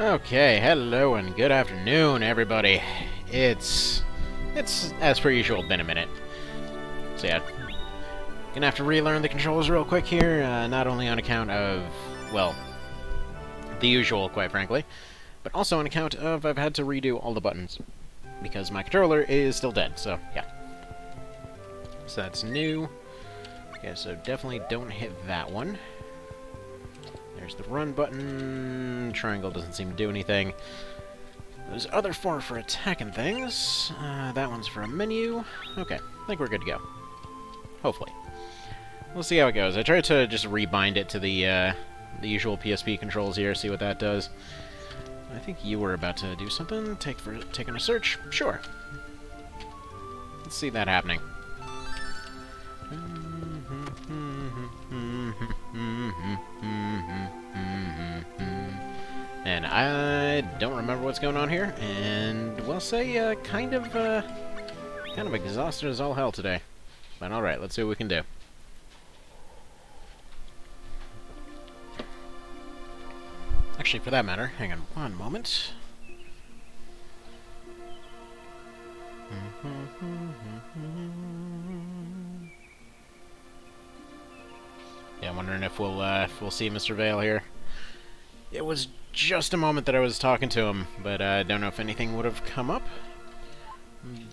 Okay, hello and good afternoon, everybody. It's as per usual been a minute. So yeah, gonna have to relearn the controls real quick here. Not only on account of, well, the usual, quite frankly, but also on account of I've had to redo all the buttons because my controller is still dead. So yeah, so that's new. Okay, so definitely don't hit that one. There's the run button. Triangle doesn't seem to do anything. Those other four for attacking things. That one's for a menu. Okay, I think we're good to go. Hopefully. We'll see how it goes. I tried to just rebind it to the usual PSP controls here, see what that does. I think you were about to do something. Taking a search? Sure. Let's see that happening. And I don't remember what's going on here, and we'll say kind of exhausted as all hell today. But alright, let's see what we can do. Actually, for that matter, hang on one moment. Yeah, I'm wondering if we'll see Mr. Vale here. It was just a moment that I was talking to him, but I don't know if anything would have come up.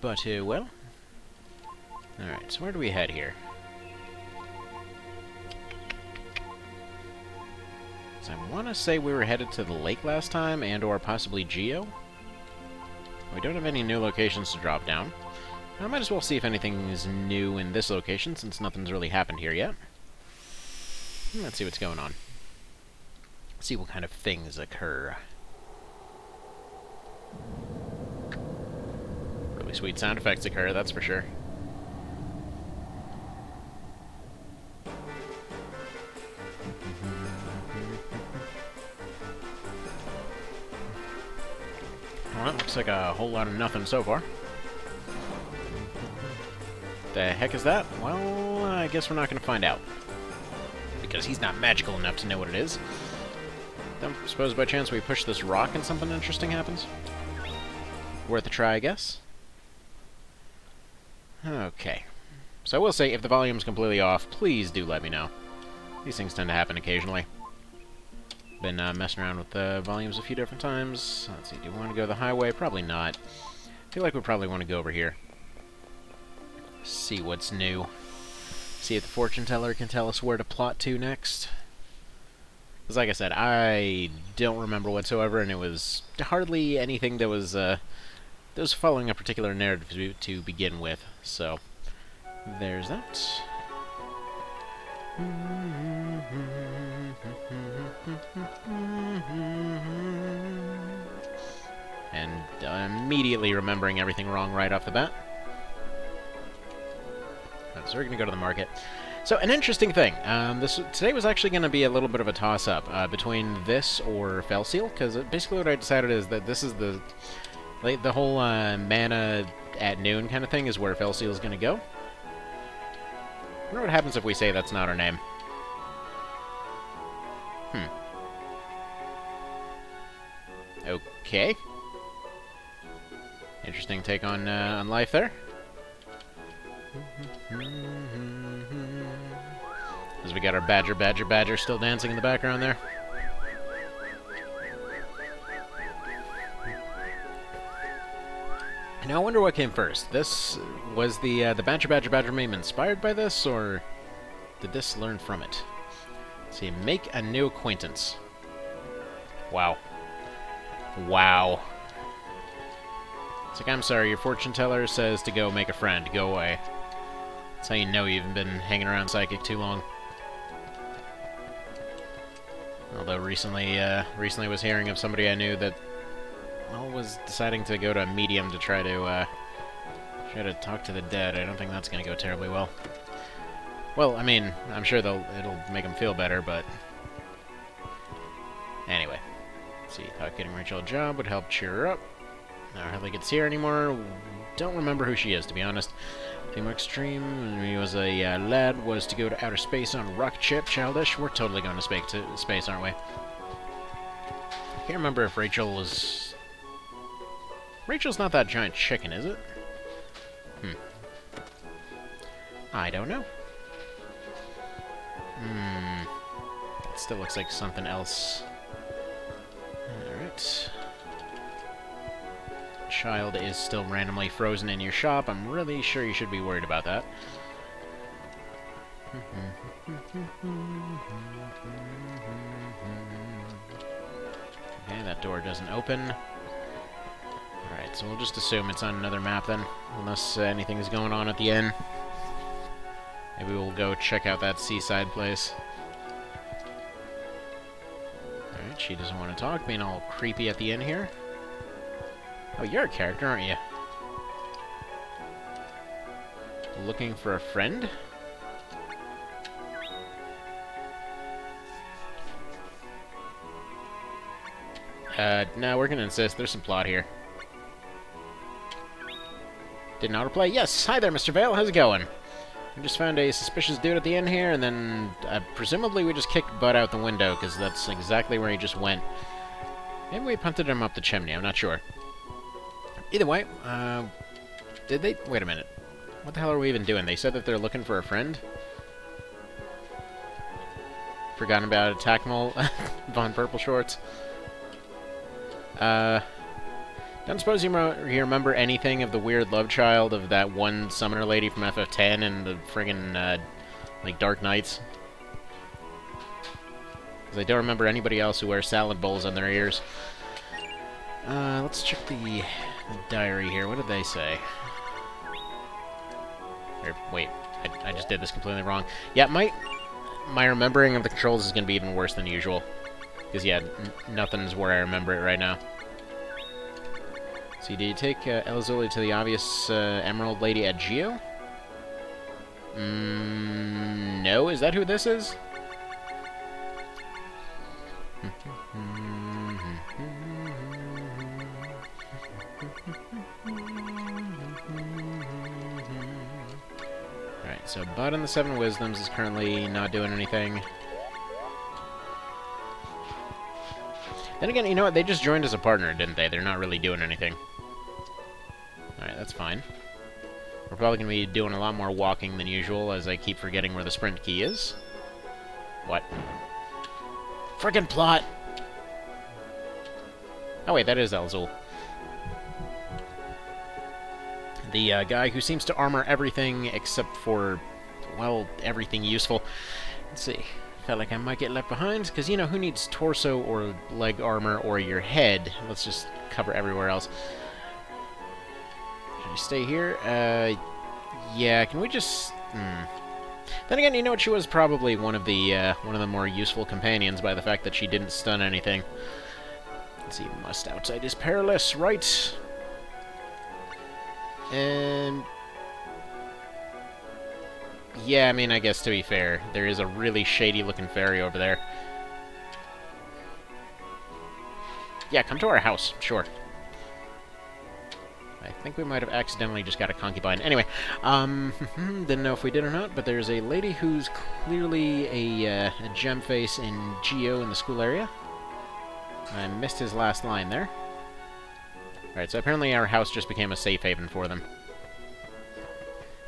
But, well. Alright, so where do we head here? So I want to say we were headed to the lake last time, and or possibly Geo. We don't have any new locations to drop down. I might as well see if anything is new in this location, since nothing's really happened here yet. Let's see what's going on. See what kind of things occur. Really sweet sound effects occur, that's for sure. Well, looks like a whole lot of nothing so far. The heck is that? Well, I guess we're not going to find out. Because he's not magical enough to know what it is. Don't suppose by chance we push this rock and something interesting happens? Worth a try, I guess. Okay. So I will say, if the volume's completely off, please do let me know. These things tend to happen occasionally. Been messing around with the volumes a few different times. Let's see, do we want to go the highway? Probably not. I feel like we probably want to go over here. See what's new. See if the fortune teller can tell us where to plot to next. Because like I said, I don't remember whatsoever, and it was hardly anything that was following a particular narrative to begin with. So, there's that. And immediately remembering everything wrong right off the bat. So we're going to go to the market. So, an interesting thing. Today was actually going to be a little bit of a toss-up between this or Felseal, because basically what I decided is that this is the whole mana at noon kind of thing is where Felseal is going to go. I wonder what happens if we say that's not our name. Okay. Interesting take on life there. As we got our Badger still dancing in the background there. Now I wonder what came first. This was the Badger meme inspired by this, or did this learn from it? Let's see, make a new acquaintance. Wow. Wow. It's like, I'm sorry, your fortune teller says to go make a friend. Go away. That's how you know you've been hanging around Psychic too long. Although recently was hearing of somebody I knew that, well, was deciding to go to a medium to try to talk to the dead. I don't think that's going to go terribly well. Well, I mean, I'm sure it'll make them feel better, but anyway. Let's see, thought getting Rachel a job would help cheer her up. Now hardly gets here anymore. Don't remember who she is, to be honest. Theme Extreme, when he was a lad, was to go to outer space on a rocket ship. Childish. We're totally going to space, aren't we? can't remember if Rachel was... Rachel's not that giant chicken, is it? I don't know. It still looks like something else. Alright. Child is still randomly frozen in your shop. I'm really sure you should be worried about that. Okay, that door doesn't open. Alright, so we'll just assume it's on another map then, unless anything is going on at the end. Maybe we'll go check out that seaside place. Alright, she doesn't want to talk, being all creepy at the end here. Oh, you're a character, aren't you? Looking for a friend? No, we're gonna insist. There's some plot here. Didn't autoplay? Yes! Hi there, Mr. Vale. How's it going? We just found a suspicious dude at the end here, and then presumably we just kicked butt out the window, because that's exactly where he just went. Maybe we punted him up the chimney. I'm not sure. Either way, did they... Wait a minute. What the hell are we even doing? They said that they're looking for a friend? Forgotten about Attack Mole Von Purple Shorts. Don't suppose you remember anything of the weird love child of that one summoner lady from FF10 and the friggin', like, Dark Knights? Because I don't remember anybody else who wears salad bowls on their ears. Let's check the diary here. What did they say? Or, wait, I just did this completely wrong. Yeah, my remembering of the controls is going to be even worse than usual. Because, yeah, nothing's where I remember it right now. So, do you take Elizoli to the obvious Emerald Lady at Geo? No, is that who this is? Alright, so Bud on the Seven Wisdoms is currently not doing anything. Then again, you know what? They just joined as a partner, didn't they? They're not really doing anything. Alright, that's fine. We're probably going to be doing a lot more walking than usual, as I keep forgetting where the sprint key is. What? Frickin' plot! Oh wait, that is Elzul. The guy who seems to armor everything except for, well, everything useful. Let's see. Felt like I might get left behind, because, you know, who needs torso or leg armor or your head? Let's just cover everywhere else. Should I stay here? Yeah, can we just... Then again, you know what? She was probably one of the more useful companions by the fact that she didn't stun anything. Let's see, must outside is perilous, right? And... yeah, I mean, I guess to be fair, there is a really shady-looking fairy over there. Yeah, come to our house, sure. I think we might have accidentally just got a concubine. Anyway, didn't know if we did or not, but there's a lady who's clearly a gem face in Geo in the school area. I missed his last line there. Alright, so apparently our house just became a safe haven for them.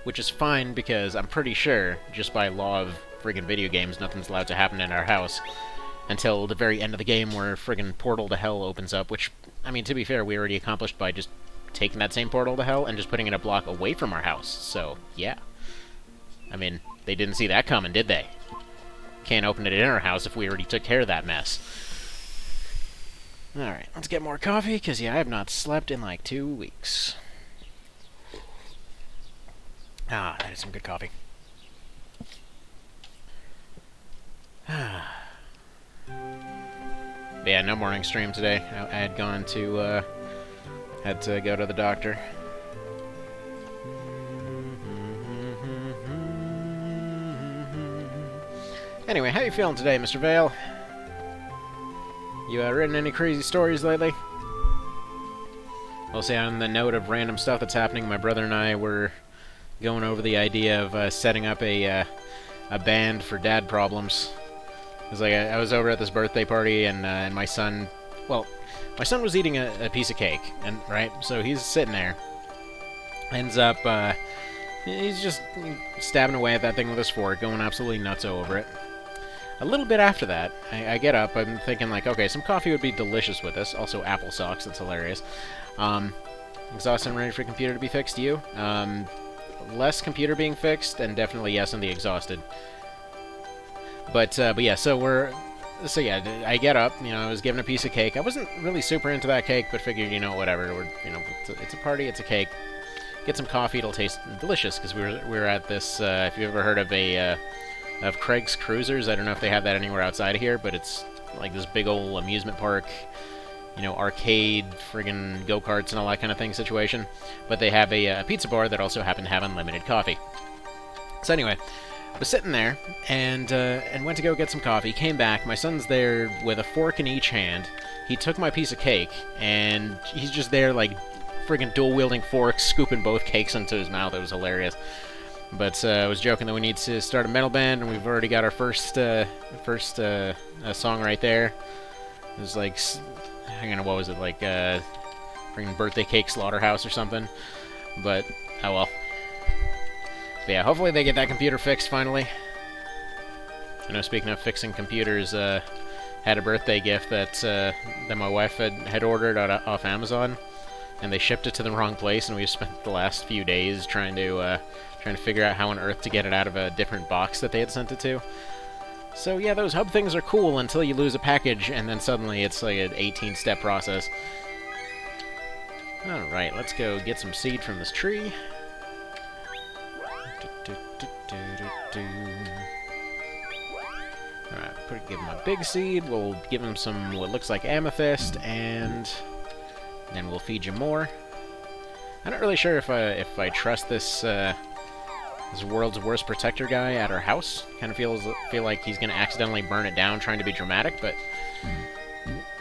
Which is fine, because I'm pretty sure, just by law of friggin' video games, nothing's allowed to happen in our house. Until the very end of the game where friggin' Portal to Hell opens up, which, I mean, to be fair, we already accomplished by just taking that same Portal to Hell and just putting it a block away from our house. So, yeah. I mean, they didn't see that coming, did they? Can't open it in our house if we already took care of that mess. Alright, let's get more coffee, because, yeah, I have not slept in like 2 weeks. Ah, that is some good coffee. But yeah, no morning stream today. I had gone to, had to go to the doctor. Anyway, how you feeling today, Mr. Vale? You written any crazy stories lately? Well, see, on the note of random stuff that's happening, my brother and I were going over the idea of setting up a band for dad problems. It was like I was over at this birthday party, and my son well, my son was eating a piece of cake, and right, so he's sitting there, ends up, he's just stabbing away at that thing with his fork, going absolutely nuts over it. A little bit after that, I get up, I'm thinking like, okay, some coffee would be delicious with this, also apple socks, that's hilarious. Exhausted and ready for computer to be fixed, you? Less computer being fixed, and definitely yes on the exhausted. But yeah, so yeah, I get up, I was given a piece of cake. I wasn't really super into that cake, but figured, whatever, it's a party, it's a cake. Get some coffee, it'll taste delicious, because we were at this, if you've ever heard of Craig's Cruisers, I don't know if they have that anywhere outside of here, but it's like this big old amusement park, arcade, friggin' go-karts and all that kind of thing situation. But they have a pizza bar that also happened to have unlimited coffee. So anyway, I was sitting there, and went to go get some coffee, came back, my son's there with a fork in each hand. He took my piece of cake, and he's just there, like, friggin' dual-wielding forks, scooping both cakes into his mouth. It was hilarious. But I was joking that we need to start a metal band, and we've already got our first song right there. It was like, hang on, what was it, like, friggin' Birthday Cake Slaughterhouse or something. But, oh well. But yeah, hopefully they get that computer fixed finally. I know, speaking of fixing computers, had a birthday gift that my wife had ordered off Amazon, and they shipped it to the wrong place, and we've spent the last few days trying to figure out how on earth to get it out of a different box that they had sent it to. So yeah, those hub things are cool until you lose a package, and then suddenly it's like an 18-step process. Alright, let's go get some seed from this tree. Alright, give him a big seed, we'll give him some what looks like amethyst, and then we'll feed you more. I'm not really sure if I trust this world's worst protector guy at our house. Kind of feel like he's gonna accidentally burn it down trying to be dramatic, but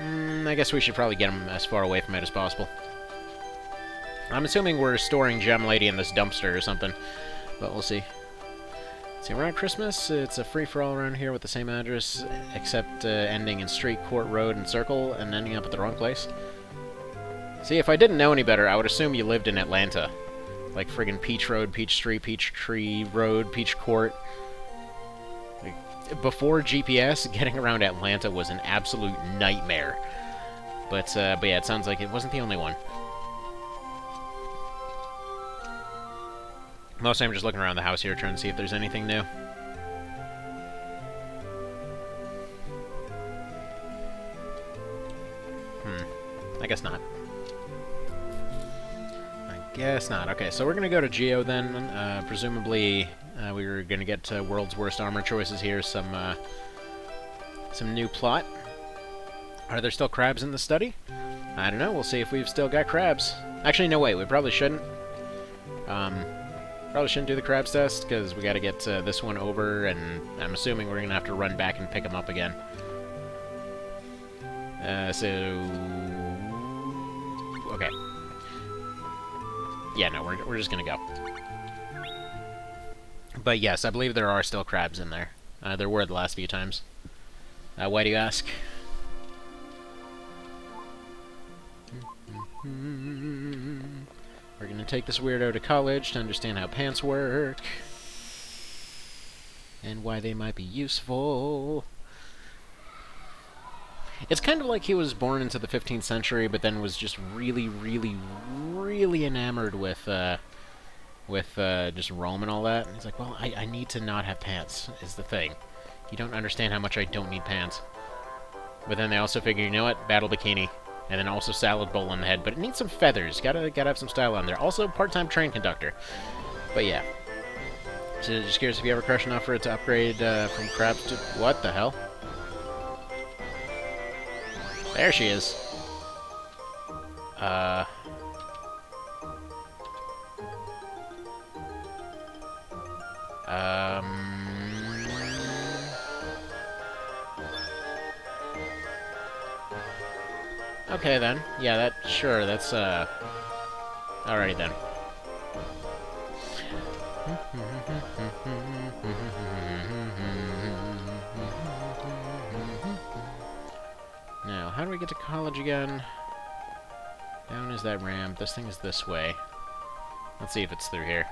I guess we should probably get him as far away from it as possible. I'm assuming we're storing Gem Lady in this dumpster or something, but we'll see. See, around Christmas, it's a free-for-all around here with the same address, except ending in Street, Court, Road, and Circle, and ending up at the wrong place. See, if I didn't know any better, I would assume you lived in Atlanta. Like friggin' Peach Road, Peach Street, Peach Tree Road, Peach Court. Like, before GPS, getting around Atlanta was an absolute nightmare. But yeah, it sounds like it wasn't the only one. Mostly I'm just looking around the house here, trying to see if there's anything new. I guess not. Guess not. Okay, so we're gonna go to Geo then. Presumably, we were gonna get World's Worst Armor choices here. Some new plot. Are there still crabs in the study? I don't know. We'll see if we've still got crabs. Actually, no, wait. We probably shouldn't. Probably shouldn't do the crabs test because we got to get this one over, and I'm assuming we're gonna have to run back and pick them up again. Okay. Yeah, no, we're just gonna go. But yes, I believe there are still crabs in there. There were the last few times. Why do you ask? We're gonna take this weirdo to college to understand how pants work. And why they might be useful. It's kind of like he was born into the 15th century, but then was just really, really, really enamored with just Rome and all that. And he's like, well, I need to not have pants, is the thing. You don't understand how much I don't need pants. But then they also figure, you know what, battle bikini. And then also salad bowl on the head, but it needs some feathers. Gotta have some style on there. Also, part-time train conductor. But yeah. So just curious if you ever crush enough for it to upgrade from crabs to... What the hell? There she is. Okay then. Yeah, sure, that's, alrighty then. Now, how do we get to college again? Down is that ramp. This thing is this way. Let's see if it's through here.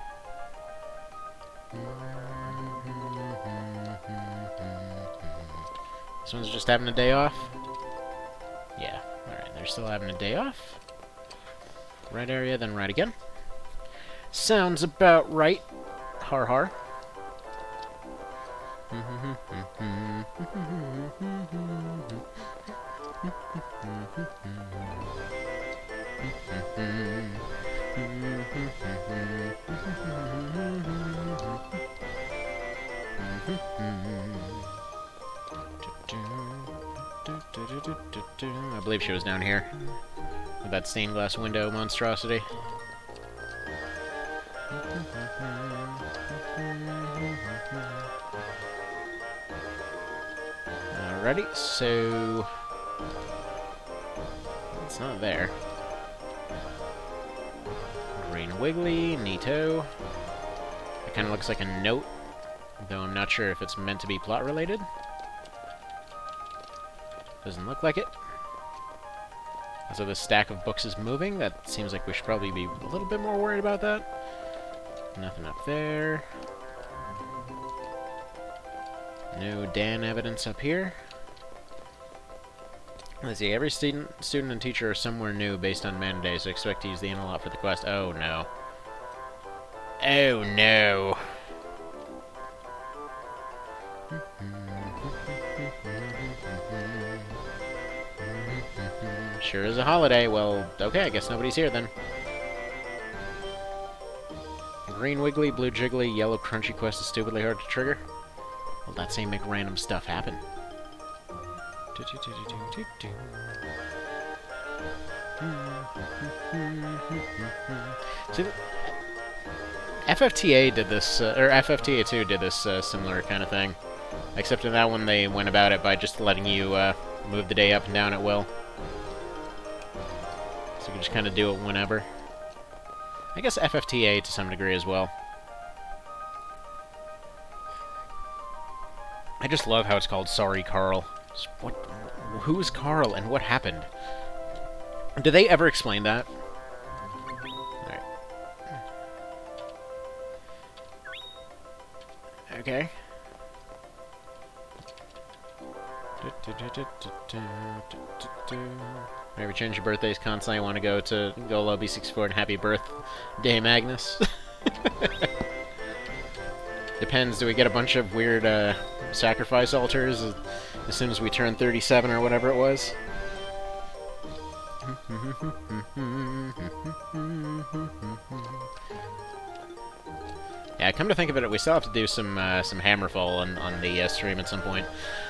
This one's just having a day off? Yeah, alright, they're still having a day off. Right area, then right again. Sounds about right. Har har. I believe she was down here with that stained glass window monstrosity. Alrighty, so it's not there. Green Wiggly, neato. It kind of looks like a note, though I'm not sure if it's meant to be plot related. Doesn't look like it. So the stack of books is moving. That seems like we should probably be a little bit more worried about that. Nothing up there. No Dan evidence up here. Let's see, every student and teacher are somewhere new based on mandates, so expect to use the interlock for the quest. Oh no. Oh no. Sure is a holiday. Well, okay, I guess nobody's here then. Green Wiggly, blue Jiggly, yellow Crunchy quest is stupidly hard to trigger. Well, that's how you make random stuff happen. See, FFTA did this, or FFTA 2 did this similar kind of thing. Except in that one, they went about it by just letting you move the day up and down at will. So you can just kind of do it whenever. I guess FFTA to some degree as well. I just love how it's called Sorry Carl. What? Who is Carl and what happened? Do they ever explain that? Alright. Okay. Maybe change your birthdays constantly. I want to go to GoLobby64 and happy birthday, Magnus. Depends. Do we get a bunch of weird sacrifice altars as soon as we turn 37 or whatever it was? Yeah, come to think of it, we still have to do some Hammerfall on the stream at some point.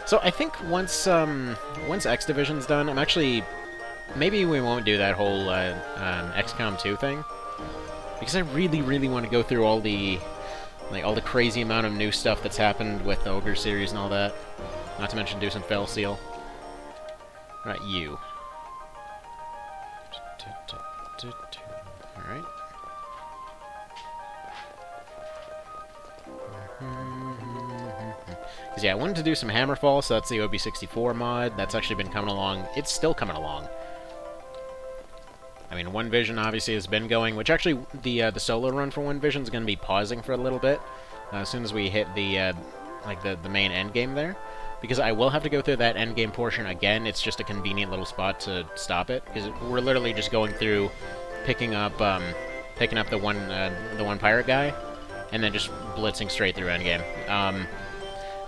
So I think once X Division's done, I'm actually... Maybe we won't do that whole XCOM 2 thing. Because I really, really want to go through all the crazy amount of new stuff that's happened with the Ogre series and all that. Not to mention do some Fell Seal. Right, you. Alright. Because yeah, I wanted to do some Hammerfall, so that's the OB64 mod. That's actually been coming along. It's still coming along. I mean, One Vision obviously has been going, which actually the solo run for One Vision is going to be pausing for a little bit as soon as we hit the main end game there, because I will have to go through that end game portion again. It's just a convenient little spot to stop it, because we're literally just going through, picking up the one pirate guy, and then just blitzing straight through end game.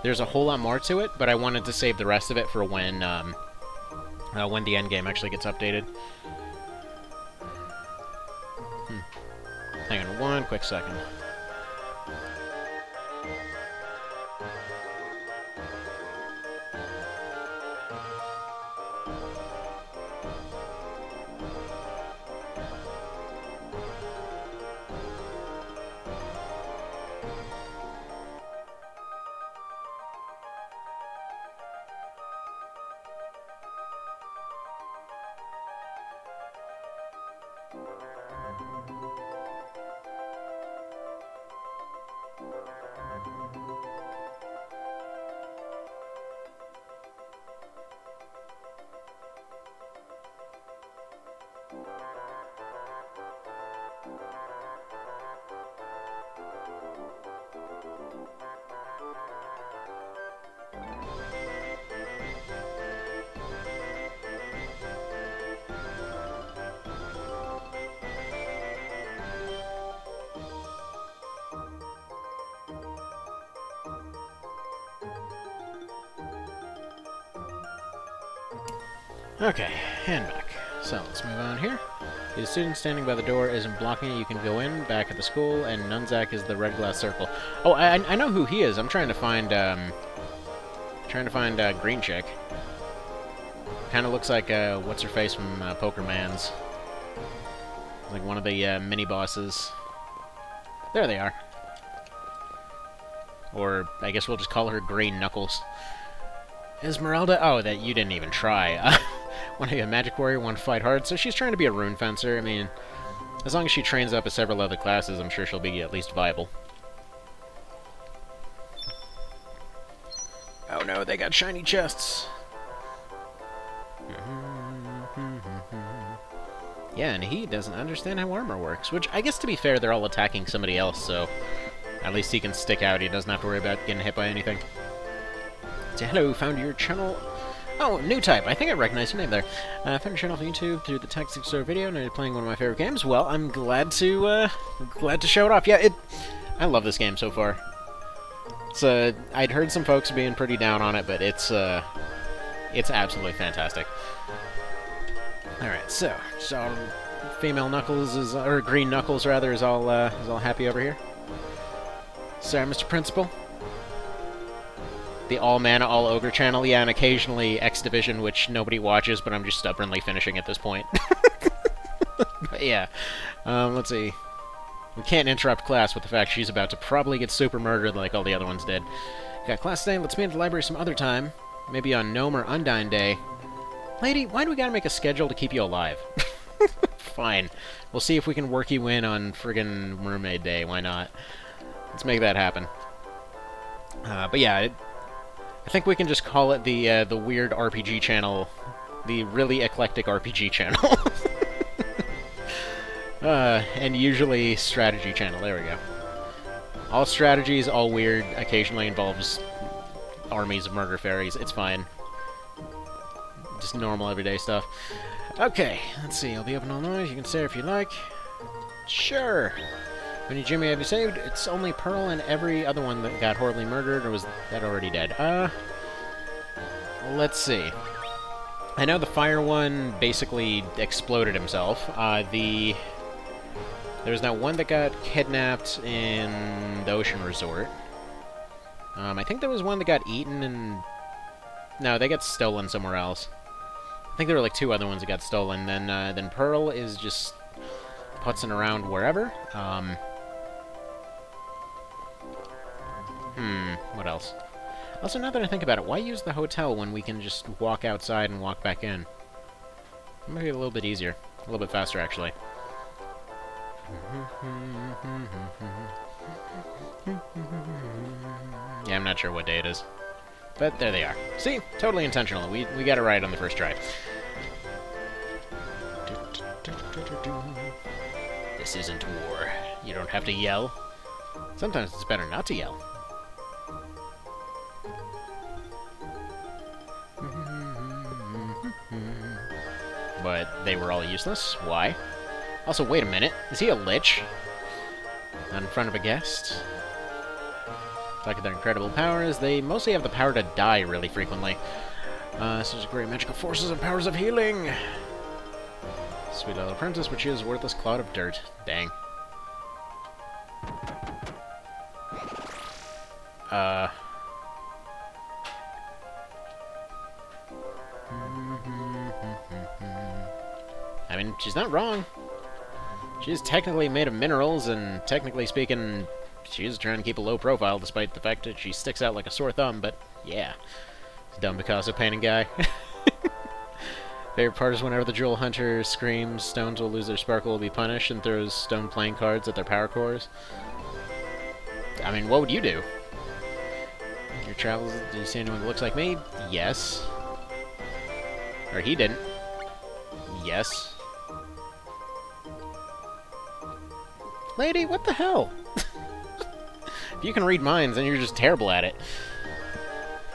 There's a whole lot more to it, but I wanted to save the rest of it for when the end game actually gets updated. Hang on one quick second. Okay, and back. So, let's move on here. The student standing by the door isn't blocking it. You can go in, back at the school, and Nunzak is the red glass circle. Oh, I know who he is. I'm trying to find, Green Chick. Kind of looks like, what's-her-face from, Poker Man's. Like one of the, mini-bosses. There they are. Or, I guess we'll just call her Green Knuckles. Esmeralda? Oh, that you didn't even try. Want to be a magic warrior, want to fight hard, so she's trying to be a rune fencer. I mean, as long as she trains up at several other classes, I'm sure she'll be at least viable. Oh no, they got shiny chests! Yeah, and he doesn't understand how armor works, which I guess to be fair, they're all attacking somebody else, so at least he can stick out. He doesn't have to worry about getting hit by anything. So, hello, found your channel. Oh, new type. I think I recognize your name there. Found your channel on YouTube through the Tactics Store video, and you're playing one of my favorite games. Well, I'm glad to show it off. Yeah, I love this game so far. It's I'd heard some folks being pretty down on it, but it's absolutely fantastic. All right, so female Knuckles is, or Green Knuckles rather, is all happy over here. Sorry, Mr. Principal. The All Mana, All Ogre channel, yeah, and occasionally X Division, which nobody watches, but I'm just stubbornly finishing at this point. But yeah, let's see. We can't interrupt class with the fact she's about to probably get super murdered like all the other ones did. Got class today, let's meet at the library some other time. Maybe on Gnome or Undyne Day. Lady, why do we gotta make a schedule to keep you alive? Fine. We'll see if we can work you in on friggin' Mermaid Day, why not? Let's make that happen. But yeah, I think we can just call it the weird RPG channel, the really eclectic RPG channel. And usually strategy channel, there we go. All strategies, all weird, occasionally involves armies of murder fairies, it's fine. Just normal everyday stuff. Okay, let's see, I'll be open all night, you can stay if you like. Sure. When you Jimmy have you saved? It's only Pearl and every other one that got horribly murdered, or was that already dead? Let's see. I know the fire one basically exploded himself. There was that one that got kidnapped in the Ocean Resort. I think there was one that got eaten and... No, they got stolen somewhere else. I think there were like two other ones that got stolen. Then Pearl is just putzing around wherever. What else? Also, now that I think about it, why use the hotel when we can just walk outside and walk back in? Maybe a little bit easier. A little bit faster, actually. Yeah, I'm not sure what day it is. But there they are. See? Totally intentional. We got it right on the first try. This isn't war. You don't have to yell. Sometimes it's better not to yell. But they were all useless. Why? Also, wait a minute. Is he a lich? Not in front of a guest? Talk of their incredible powers. They mostly have the power to die really frequently. Such as great magical forces and powers of healing. Sweet little apprentice, but she is a worthless clod of dirt. Dang. I mean, she's not wrong. She is technically made of minerals, and technically speaking, she is trying to keep a low profile, despite the fact that she sticks out like a sore thumb, but yeah. It's dumb Picasso painting guy. Favorite part is whenever the jewel hunter screams, stones will lose their sparkle, will be punished, and throws stone playing cards at their power cores. I mean, what would you do? Your travels, do you see anyone that looks like me? Yes. Or he didn't. Yes. Lady, what the hell? If you can read minds, then you're just terrible at it.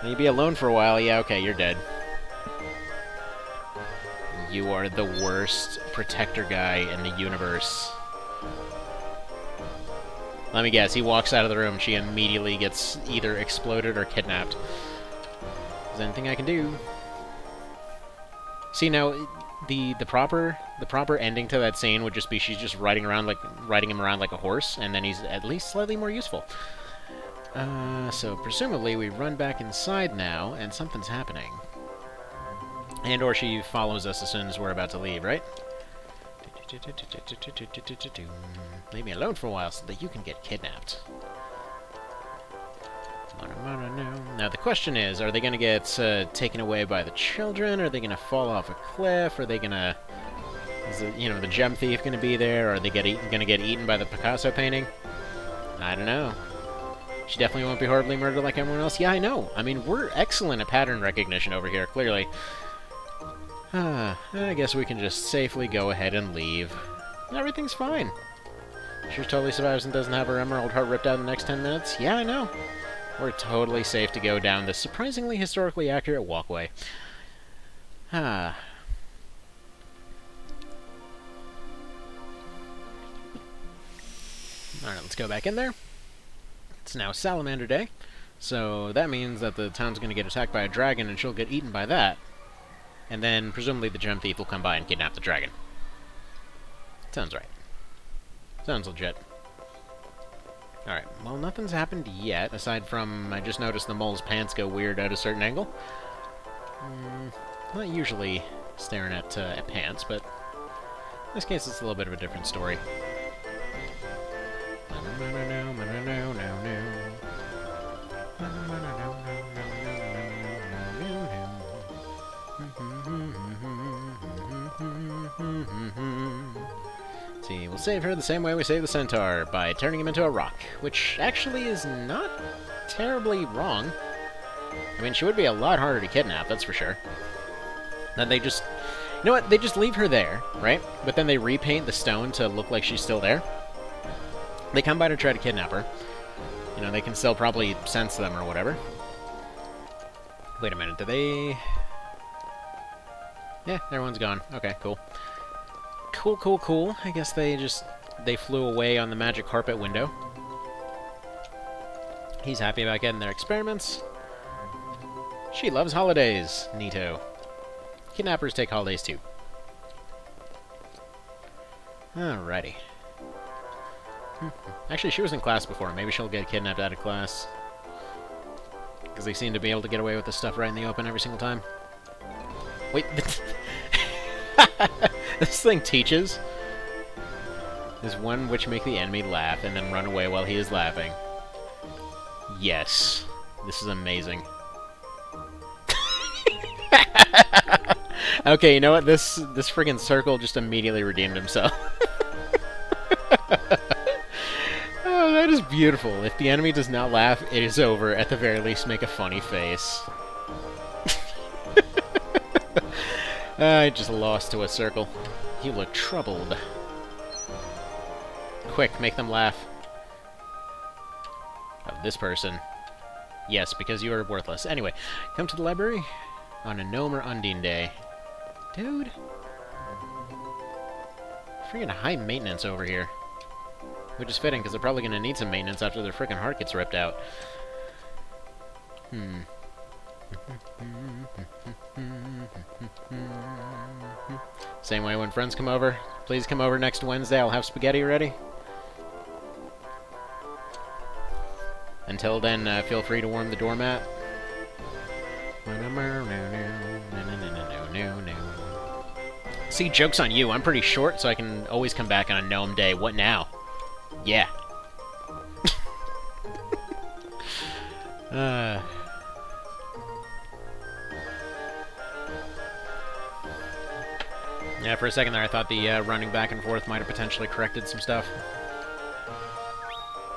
And you'd be alone for a while, yeah, okay, you're dead. You are the worst protector guy in the universe. Let me guess, he walks out of the room, she immediately gets either exploded or kidnapped. Is there anything I can do? See, now, the proper ending to that scene would just be she's just riding him around like a horse, and then he's at least slightly more useful. So presumably we run back inside now, and something's happening. And or she follows us as soon as we're about to leave, right? Leave me alone for a while so that you can get kidnapped. Now the question is, are they going to get taken away by the children? Are they going to fall off a cliff? Are they going to... Is the gem thief going to be there? Or are they going to get eaten by the Picasso painting? I don't know. She definitely won't be horribly murdered like everyone else. Yeah, I know. I mean, we're excellent at pattern recognition over here, clearly. I guess we can just safely go ahead and leave. Everything's fine. She totally survives and doesn't have her emerald heart ripped out in the next 10 minutes? Yeah, I know. We're totally safe to go down this surprisingly historically accurate walkway. Alright, let's go back in there. It's now Salamander Day, so that means that the town's going to get attacked by a dragon and she'll get eaten by that. And then, presumably, the gem thief will come by and kidnap the dragon. Sounds right. Sounds legit. Alright, well, nothing's happened yet, aside from I just noticed the mole's pants go weird at a certain angle. Not usually staring at pants, but in this case it's a little bit of a different story. See, we'll save her the same way we save the centaur, by turning him into a rock, which actually is not terribly wrong. I mean, she would be a lot harder to kidnap, that's for sure. Then they just... You know what? They just leave her there, right? But then they repaint the stone to look like she's still there. They come by to try to kidnap her. You know, they can still probably sense them or whatever. Wait a minute, do they... Yeah, everyone's gone. Okay, cool. Cool. I guess they flew away on the magic carpet window. He's happy about getting their experiments. She loves holidays. Neato. Kidnappers take holidays too. Alrighty. Actually, she was in class before. Maybe she'll get kidnapped out of class. Because they seem to be able to get away with this stuff right in the open every single time. Wait. This thing teaches. There's one which make the enemy laugh and then run away while he is laughing. Yes. This is amazing. Okay, you know what? This friggin' circle just immediately redeemed himself. Oh, that is beautiful. If the enemy does not laugh, it is over. At the very least, make a funny face. I just lost to a circle. You look troubled. Quick, make them laugh. Oh, this person. Yes, because you are worthless. Anyway, come to the library on a Gnome or Undine day. Dude. Freaking high maintenance over here. Which is fitting, because they're probably going to need some maintenance after their freaking heart gets ripped out. Same way when friends come over. Please come over next Wednesday. I'll have spaghetti ready. Until then, feel free to warm the doormat. See, joke's on you. I'm pretty short, so I can always come back on a gnome day. What now? Yeah. Yeah, for a second there, I thought the running back and forth might have potentially corrected some stuff.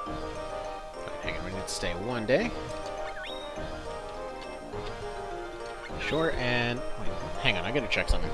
Okay, hang on, we need to stay one day. Sure, and... Wait, hang on, I gotta check something.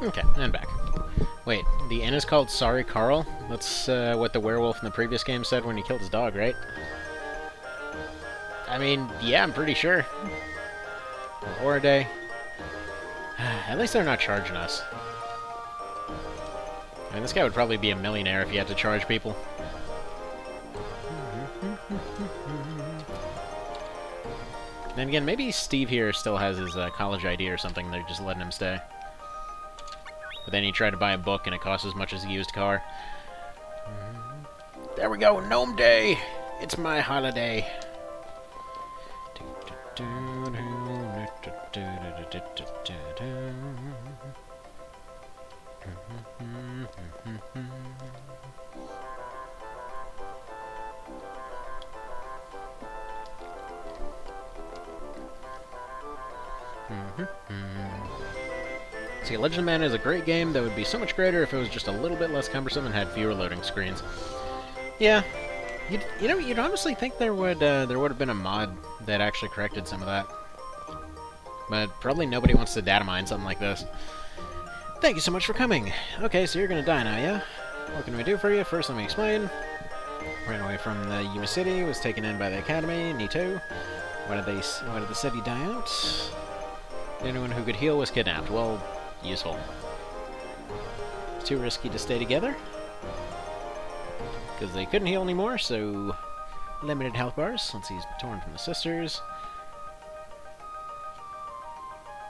Okay, and back. Wait, the inn is called Sorry Carl? That's what the werewolf in the previous game said when he killed his dog, right? I mean, yeah, I'm pretty sure. Or a day. At least they're not charging us. I mean, this guy would probably be a millionaire if he had to charge people. Then again, maybe Steve here still has his college ID or something. They're just letting him stay. But then he tried to buy a book and it costs as much as a used car. There we go, Gnome Day! It's my holiday. See, Legend of Mana is a great game that would be so much greater if it was just a little bit less cumbersome and had fewer loading screens. Yeah, you'd honestly think there would have been a mod that actually corrected some of that, but probably nobody wants to data mine something like this. Thank you so much for coming. Okay, so you're gonna die now, yeah? What can we do for you? First, let me explain. Ran away from the Yuma City, was taken in by the Academy, Nito. Why did the city die out? Anyone who could heal was kidnapped. Well, useful. It's too risky to stay together. Because they couldn't heal anymore, so limited health bars. Once he's torn from the sisters.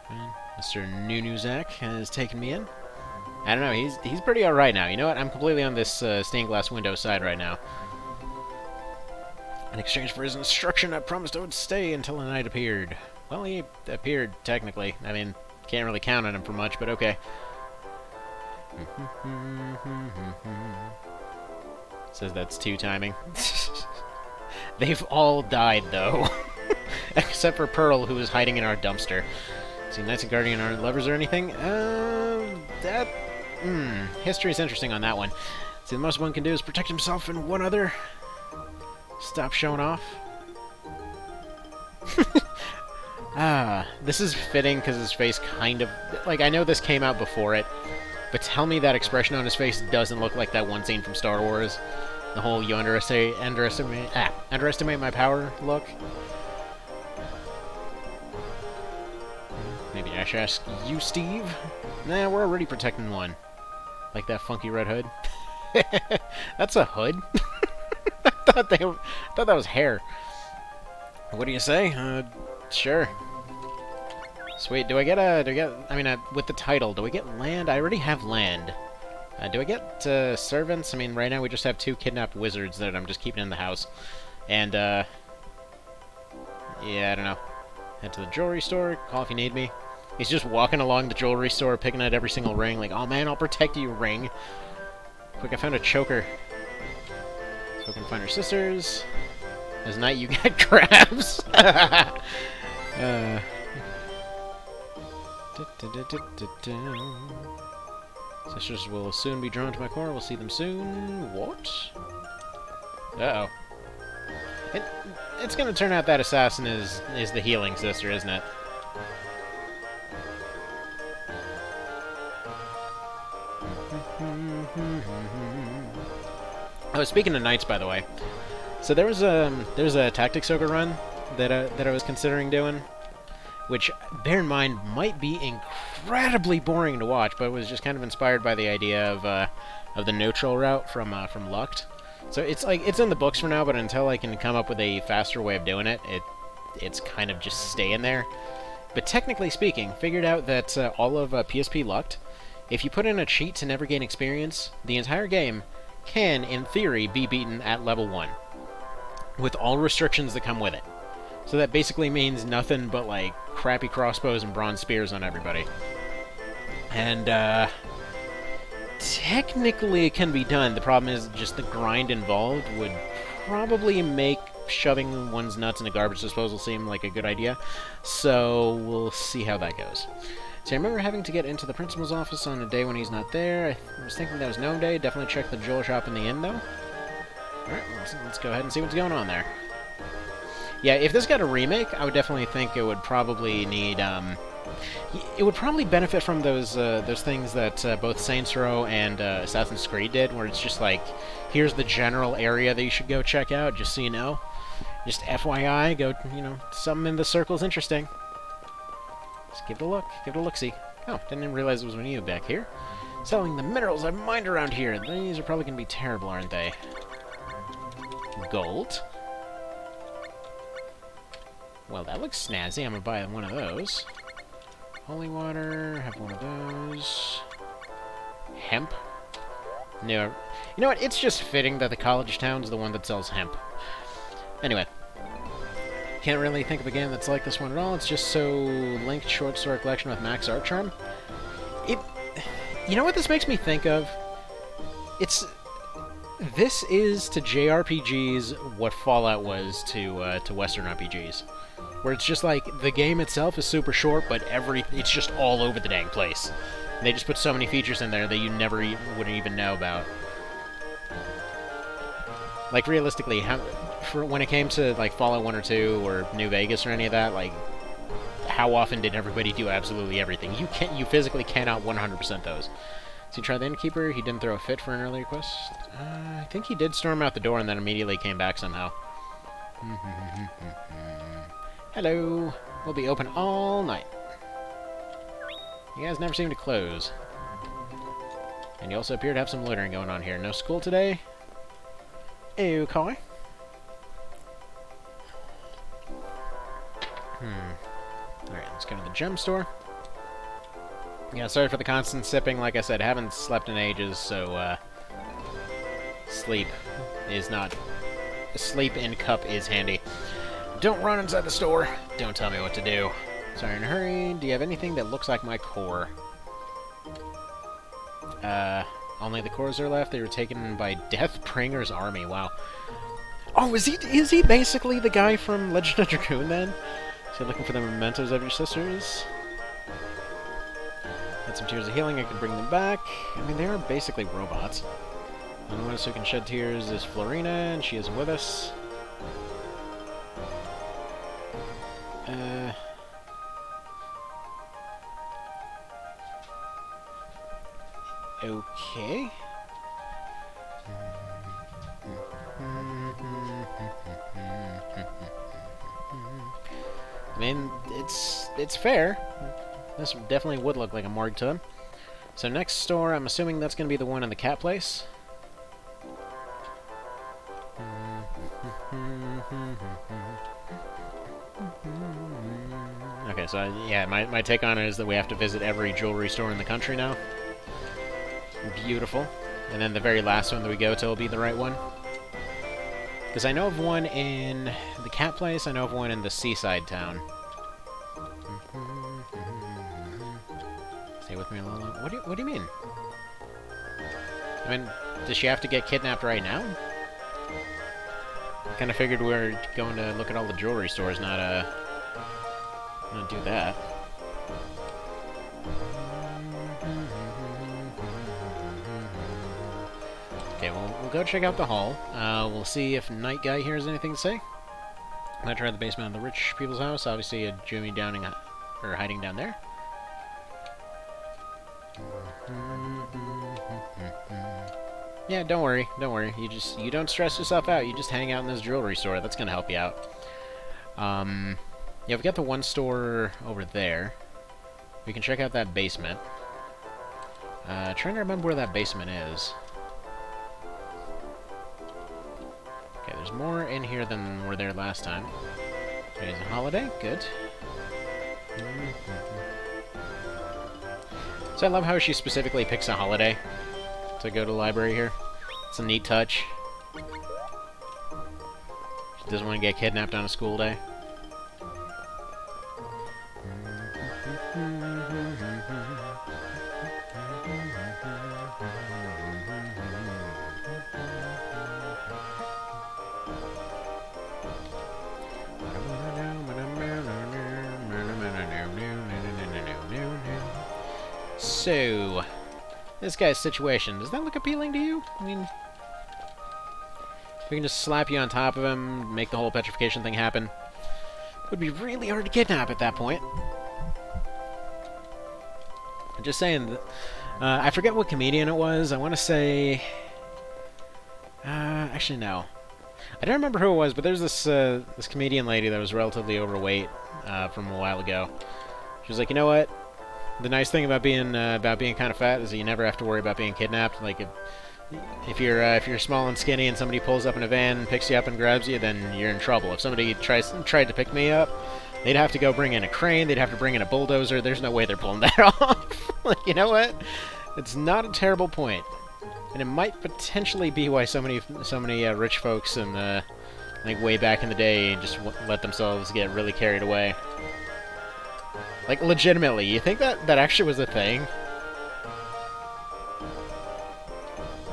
And Mr. Nunuzak has taken me in. I don't know, he's pretty alright now. You know what? I'm completely on this stained glass window side right now. In exchange for his instruction, I promised I would stay until the night appeared. Well, he appeared, technically. I mean, can't really count on him for much, but okay. Says that's 2 timing. They've all died, though. Except for Pearl, who is hiding in our dumpster. See, Knights and Guardian aren't lovers or anything? History's interesting on that one. See, the most one can do is protect himself and one other. Stop showing off. This is fitting because his face kind of... Like, I know this came out before it, but tell me that expression on his face doesn't look like that one scene from Star Wars. The whole you underestimate my power look. Maybe I should ask you, Steve? Nah, we're already protecting one. Like that funky red hood. That's a hood? I thought that was hair. What do you say? Sure. Sweet. Do I get, I mean, with the title, do we get land? I already have land. Do I get, servants? I mean, right now we just have 2 kidnapped wizards that I'm just keeping in the house. And, yeah, I don't know. Head to the jewelry store, call if you need me. He's just walking along the jewelry store, picking at every single ring, like, oh man, I'll protect you, ring. Quick, I found a choker. So we can find her sisters. As night, you get crabs. Sisters will soon be drawn to my core. We'll see them soon. What? Uh-oh. It's gonna turn out that assassin is the healing sister, isn't it? Oh, speaking of knights, by the way. So there's a Tactics Ogre run that I was considering doing, which, bear in mind, might be incredibly boring to watch, but was just kind of inspired by the idea of the neutral route from Lucht. So it's like it's in the books for now, but until I can come up with a faster way of doing it, it's kind of just staying there. But technically speaking, figured out that all of PSP Lucht, if you put in a cheat to never gain experience, the entire game can, in theory, be beaten at level 1, with all restrictions that come with it. So that basically means nothing but, like, crappy crossbows and bronze spears on everybody. And, technically it can be done. The problem is just the grind involved would probably make shoving one's nuts in a garbage disposal seem like a good idea. So we'll see how that goes. So I remember having to get into the principal's office on a day when he's not there. I was thinking that was Gnome Day. Definitely check the jewel shop in the inn, though. Alright, let's go ahead and see what's going on there. Yeah, if this got a remake, I would definitely think it would probably need It would probably benefit from those things that both Saints Row and Assassin's Creed did, where it's just like, here's the general area that you should go check out, just so you know. Just FYI, go, you know, something in the circle's interesting. Just give it a look. Give it a look-see. Oh, didn't even realize it was one of you back here. Selling the minerals I've mined around here. These are probably going to be terrible, aren't they? Gold. Well, that looks snazzy. I'm going to buy one of those. Holy water. Have one of those. Hemp. No. You know what? It's just fitting that the college town's the one that sells hemp. Anyway. Can't really think of a game that's like this one at all. It's just so linked short story collection with max art charm. You know what this makes me think of? This is to JRPGs what Fallout was to Western RPGs. Where it's just like, the game itself is super short, but it's just all over the dang place. And they just put so many features in there that you never wouldn't even know about. Like, realistically, when it came to, like, Fallout 1 or 2, or New Vegas or any of that, like, how often did everybody do absolutely everything? You physically cannot 100% those. So you try the Innkeeper, he didn't throw a fit for an earlier quest. I think he did storm out the door and then immediately came back somehow. Hello. We'll be open all night. You guys never seem to close. And you also appear to have some loitering going on here. No school today? Okay. Alright, let's go to the gem store. Yeah, sorry for the constant sipping. Like I said, haven't slept in ages, so, sleep in cup is handy. Don't run inside the store. Don't tell me what to do. Sorry, in a hurry. Do you have anything that looks like my core? Only the cores are left. They were taken by Deathbringer's army. Wow. Oh, is he basically the guy from Legend of Dragoon, then? So looking for the mementos of your sisters? Had some tears of healing. I could bring them back. I mean, they are basically robots. The only one who can shed tears is Florina, and she is with us. Okay. I mean, it's fair. This definitely would look like a morgue to them. So next store, I'm assuming that's going to be the one in the cat place. Okay, so yeah, my take on it is that we have to visit every jewelry store in the country now. Beautiful. And then the very last one that we go to will be the right one. Because I know of one in the cat place, I know of one in the seaside town. Stay with me a little longer. What do you mean? I mean, does she have to get kidnapped right now? I kind of figured we were going to look at all the jewelry stores, not do that. Okay, we'll go check out the hall. We'll see if Night Guy here has anything to say. Might try the basement of the rich people's house. Obviously, a Jimmy hiding down there. Yeah, don't worry. You don't stress yourself out. You just hang out in this jewelry store. That's gonna help you out. Yeah, we've got the one store over there. We can check out that basement. Trying to remember where that basement is. Okay, there's more in here than were there last time. Okay, it's a holiday. Good. So I love how she specifically picks a holiday to go to the library here. It's a neat touch. She doesn't want to get kidnapped on a school day. So, this guy's situation, does that look appealing to you? I mean, if we can just slap you on top of him, make the whole petrification thing happen, it would be really hard to kidnap at that point. Just saying that, I forget what comedian it was. I want to say... actually, no. I don't remember who it was, but there's this comedian lady that was relatively overweight from a while ago. She was like, you know what? The nice thing about being kind of fat is that you never have to worry about being kidnapped. Like, if you're small and skinny and somebody pulls up in a van and picks you up and grabs you, then you're in trouble. If somebody tried to pick me up, they'd have to go bring in a crane, they'd have to bring in a bulldozer. There's no way they're pulling that off. Like, you know what? It's not a terrible point. And it might potentially be why so many rich folks in like way back in the day just let themselves get really carried away. Like, legitimately, you think that actually was a thing?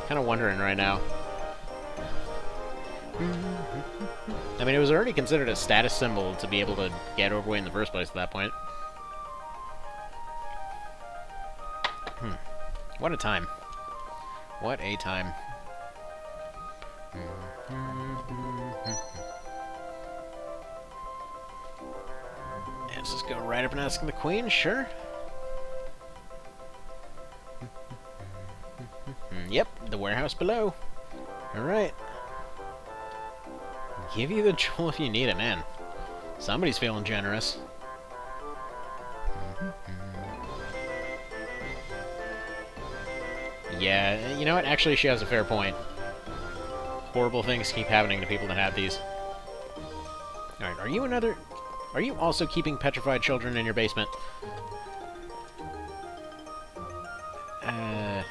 Kind of wondering right now. I mean, it was already considered a status symbol to be able to get overweight in the first place at that point. What a time. What a time. Yeah, let's just go right up and ask the Queen, sure. Yep, the warehouse below. Alright. Give you the jewel if you need it, man. Somebody's feeling generous. Yeah, you know what? Actually, she has a fair point. Horrible things keep happening to people that have these. Alright, are you also keeping petrified children in your basement? I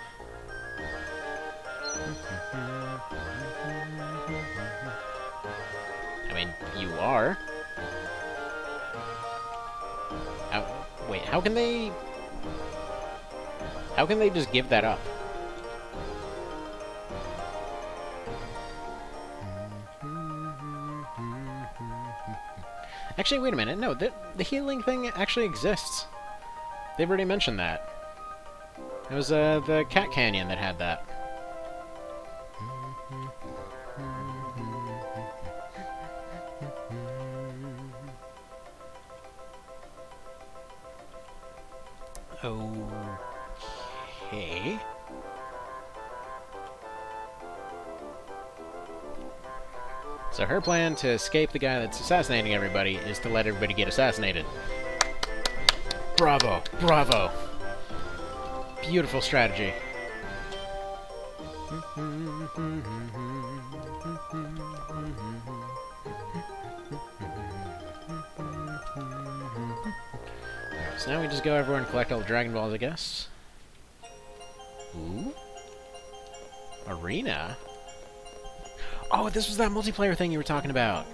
mean, you are. Wait, how can they just give that up? Actually, wait a minute. No, the healing thing actually exists. They've already mentioned that. It was the Cat Canyon that had that. Okay. So her plan to escape the guy that's assassinating everybody is to let everybody get assassinated. Bravo. Bravo. Beautiful strategy. Alright, so now we just go everywhere and collect all the Dragon Balls, I guess. Ooh. Arena? Oh, this was that multiplayer thing you were talking about.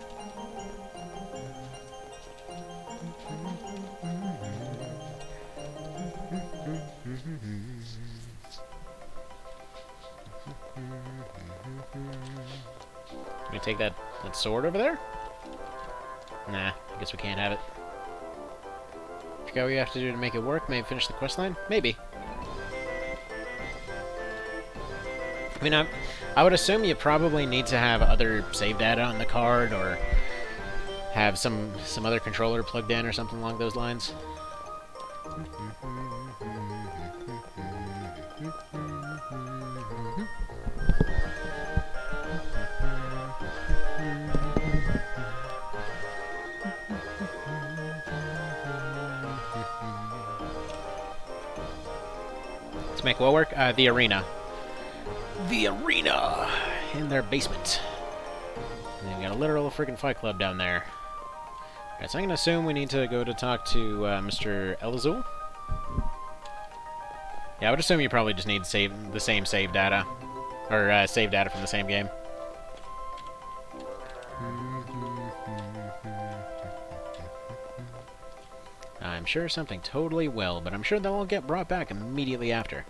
Can we take that sword over there? Nah, I guess we can't have it. Forgot what you have to do to make it work? Maybe finish the questline? Maybe. I mean, I would assume you probably need to have other save data on the card, or have some other controller plugged in or something along those lines. To make what work? The arena. The arena in their basement. And we got a literal freaking Fight Club down there. Alright, so I'm gonna assume we need to go to talk to Mr. Elazul. Yeah, I would assume you probably just need the same save data. Or save data from the same game. I'm sure something totally will, but I'm sure they'll all get brought back immediately after.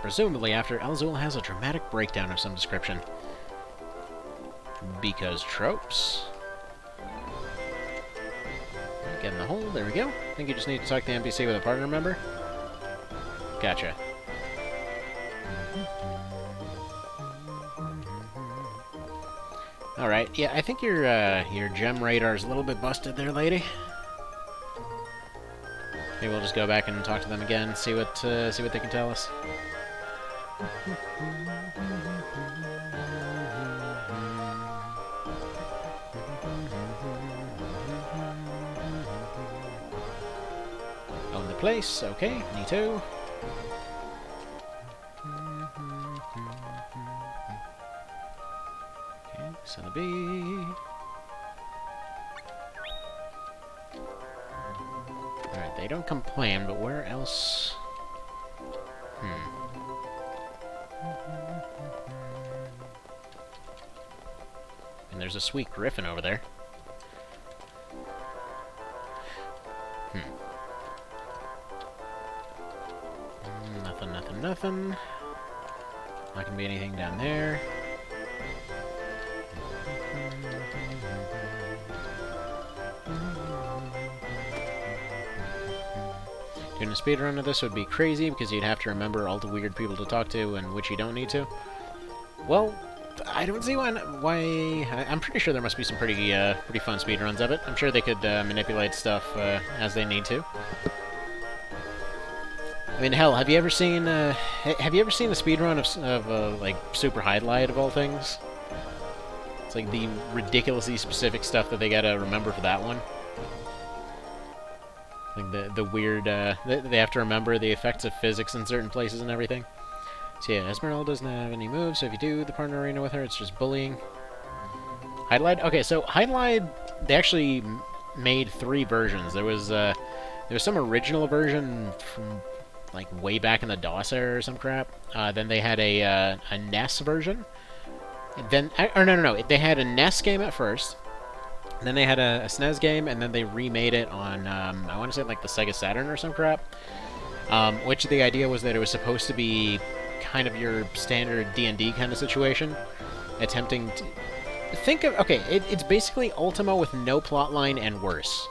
Presumably after Elazul has a dramatic breakdown of some description. Because tropes. Get in the hole, there we go. I think you just need to talk to the NPC with a partner member. Gotcha. Alright, yeah, I think your gem radar's a little bit busted there, lady. Maybe we'll just go back and talk to them again, see what they can tell us. Own the place, okay, me too. Okay, son of a bee. Alright, they don't complain, but where else? And there's a sweet griffin over there. Nothing. Not gonna be anything down there. Doing a speedrun of this would be crazy because you'd have to remember all the weird people to talk to and which you don't need to. Well, I don't see why. I'm pretty sure there must be some pretty fun speedruns of it. I'm sure they could manipulate stuff as they need to. I mean, hell, have you ever seen a speedrun of like Super Highlight of all things? It's like the ridiculously specific stuff that they gotta remember for that one. Like the weird, they have to remember the effects of physics in certain places and everything. So yeah, Esmeralda doesn't have any moves, so if you do the partner arena with her, it's just bullying. Highlight? Okay, so Highlight, they actually made 3 versions. There was some original version from like way back in the DOS era or some crap. Then they had a NES version. Then, or no, they had a NES game at first. Then they had a SNES game, and then they remade it on, I want to say like the Sega Saturn or some crap. Which the idea was that it was supposed to be kind of your standard D&D kind of situation. Attempting to... Think of... Okay, it's basically Ultima with no plotline and worse.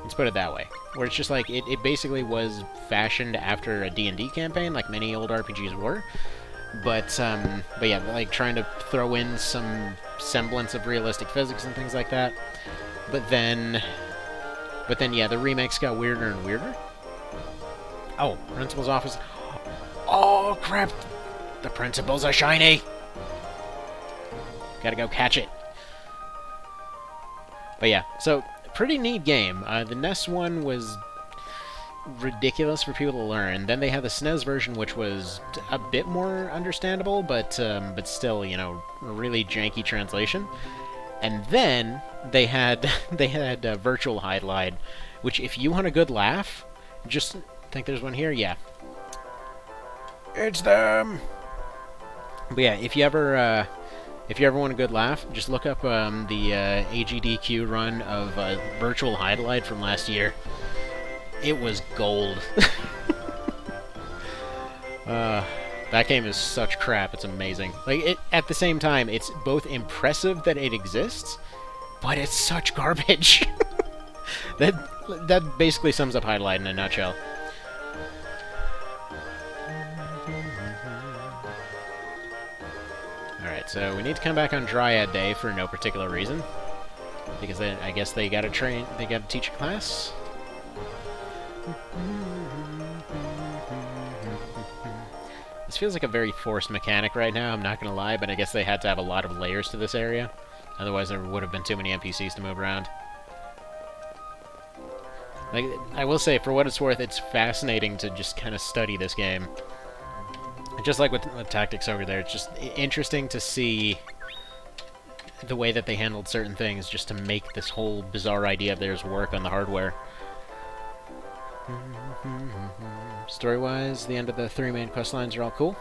Let's put it that way. Where it's just like, it basically was fashioned after a D&D campaign, like many old RPGs were. But yeah, like trying to throw in some semblance of realistic physics and things like that. But then, yeah, the remakes got weirder and weirder. Oh, Principal's office. Oh, crap! The Principals are shiny! Gotta go catch it. But yeah, so, pretty neat game. The NES one was ridiculous for people to learn. Then they had the SNES version, which was a bit more understandable, but still, you know, a really janky translation. And then they had Virtual Highlight, which, if you want a good laugh, just think there's one here. Yeah, it's them. But yeah, if you ever want a good laugh, just look up the AGDQ run of Virtual Highlight from last year. It was gold. That game is such crap, it's amazing. Like, at the same time, it's both impressive that it exists, but it's such garbage. That basically sums up Highlight in a nutshell. Alright, so we need to come back on Dryad Day for no particular reason. Because I guess they gotta teach a class. This feels like a very forced mechanic right now, I'm not gonna lie, but I guess they had to have a lot of layers to this area. Otherwise there would have been too many NPCs to move around. Like, I will say, for what it's worth, it's fascinating to just kind of study this game. Just like with Tactics Ogre there, it's just interesting to see the way that they handled certain things just to make this whole bizarre idea of theirs work on the hardware. Story-wise, the end of the 3 main quest lines are all cool.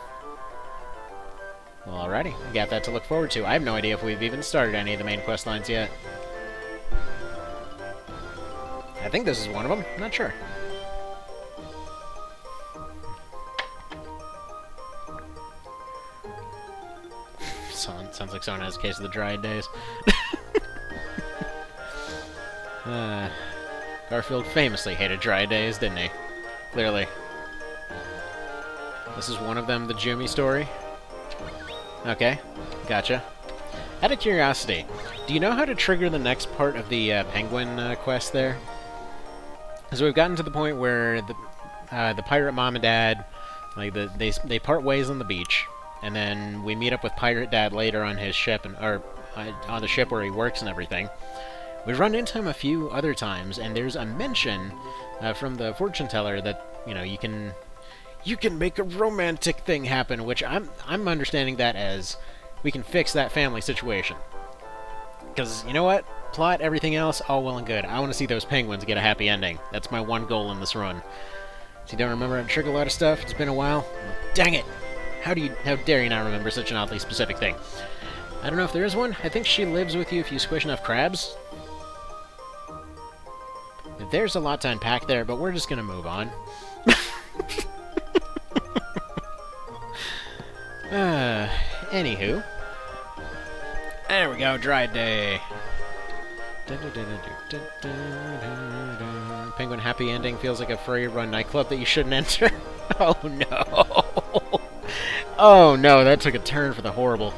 Well, alrighty, we got that to look forward to. I have no idea if we've even started any of the main quest lines yet. I think this is one of them, I'm not sure. Sounds like someone has a case of the Dryad Days. Garfield famously hated Dryad Days, didn't he? Clearly. This is one of them, the Jumi story? Okay, gotcha. Out of curiosity, do you know how to trigger the next part of the penguin quest there? So we've gotten to the point where the pirate mom and dad, like they part ways on the beach, and then we meet up with pirate dad later on his ship or on the ship where he works and everything. We've run into him a few other times, and there's a mention from the fortune teller that you can make a romantic thing happen, which I'm understanding that as we can fix that family situation. Because you know what? Plot, everything else, all well and good. I want to see those penguins get a happy ending. That's my one goal in this run. So you don't remember how to trigger a lot of stuff? It's been a while? Dang it! How dare you not remember such an oddly specific thing? I don't know if there is one. I think she lives with you if you squish enough crabs. There's a lot to unpack there, but we're just gonna move on. Anywho. There we go, dry day. Penguin happy ending feels like a furry run nightclub that you shouldn't enter. Oh no. Oh no, that took a turn for the horrible.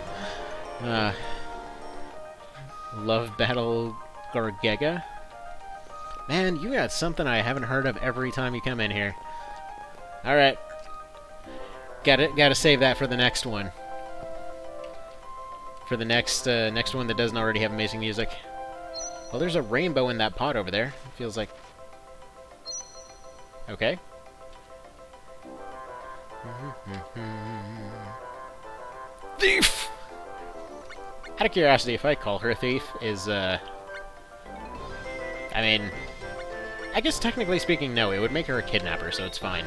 Love Battle Gorgega? Man, you got something I haven't heard of every time you come in here. Alright. Gotta save that for the next one. For the next one that doesn't already have amazing music. Well, there's a rainbow in that pot over there. It feels like... Okay. Thief! Out of curiosity, if I call her a thief, I mean... I guess technically speaking, no. It would make her a kidnapper, so it's fine.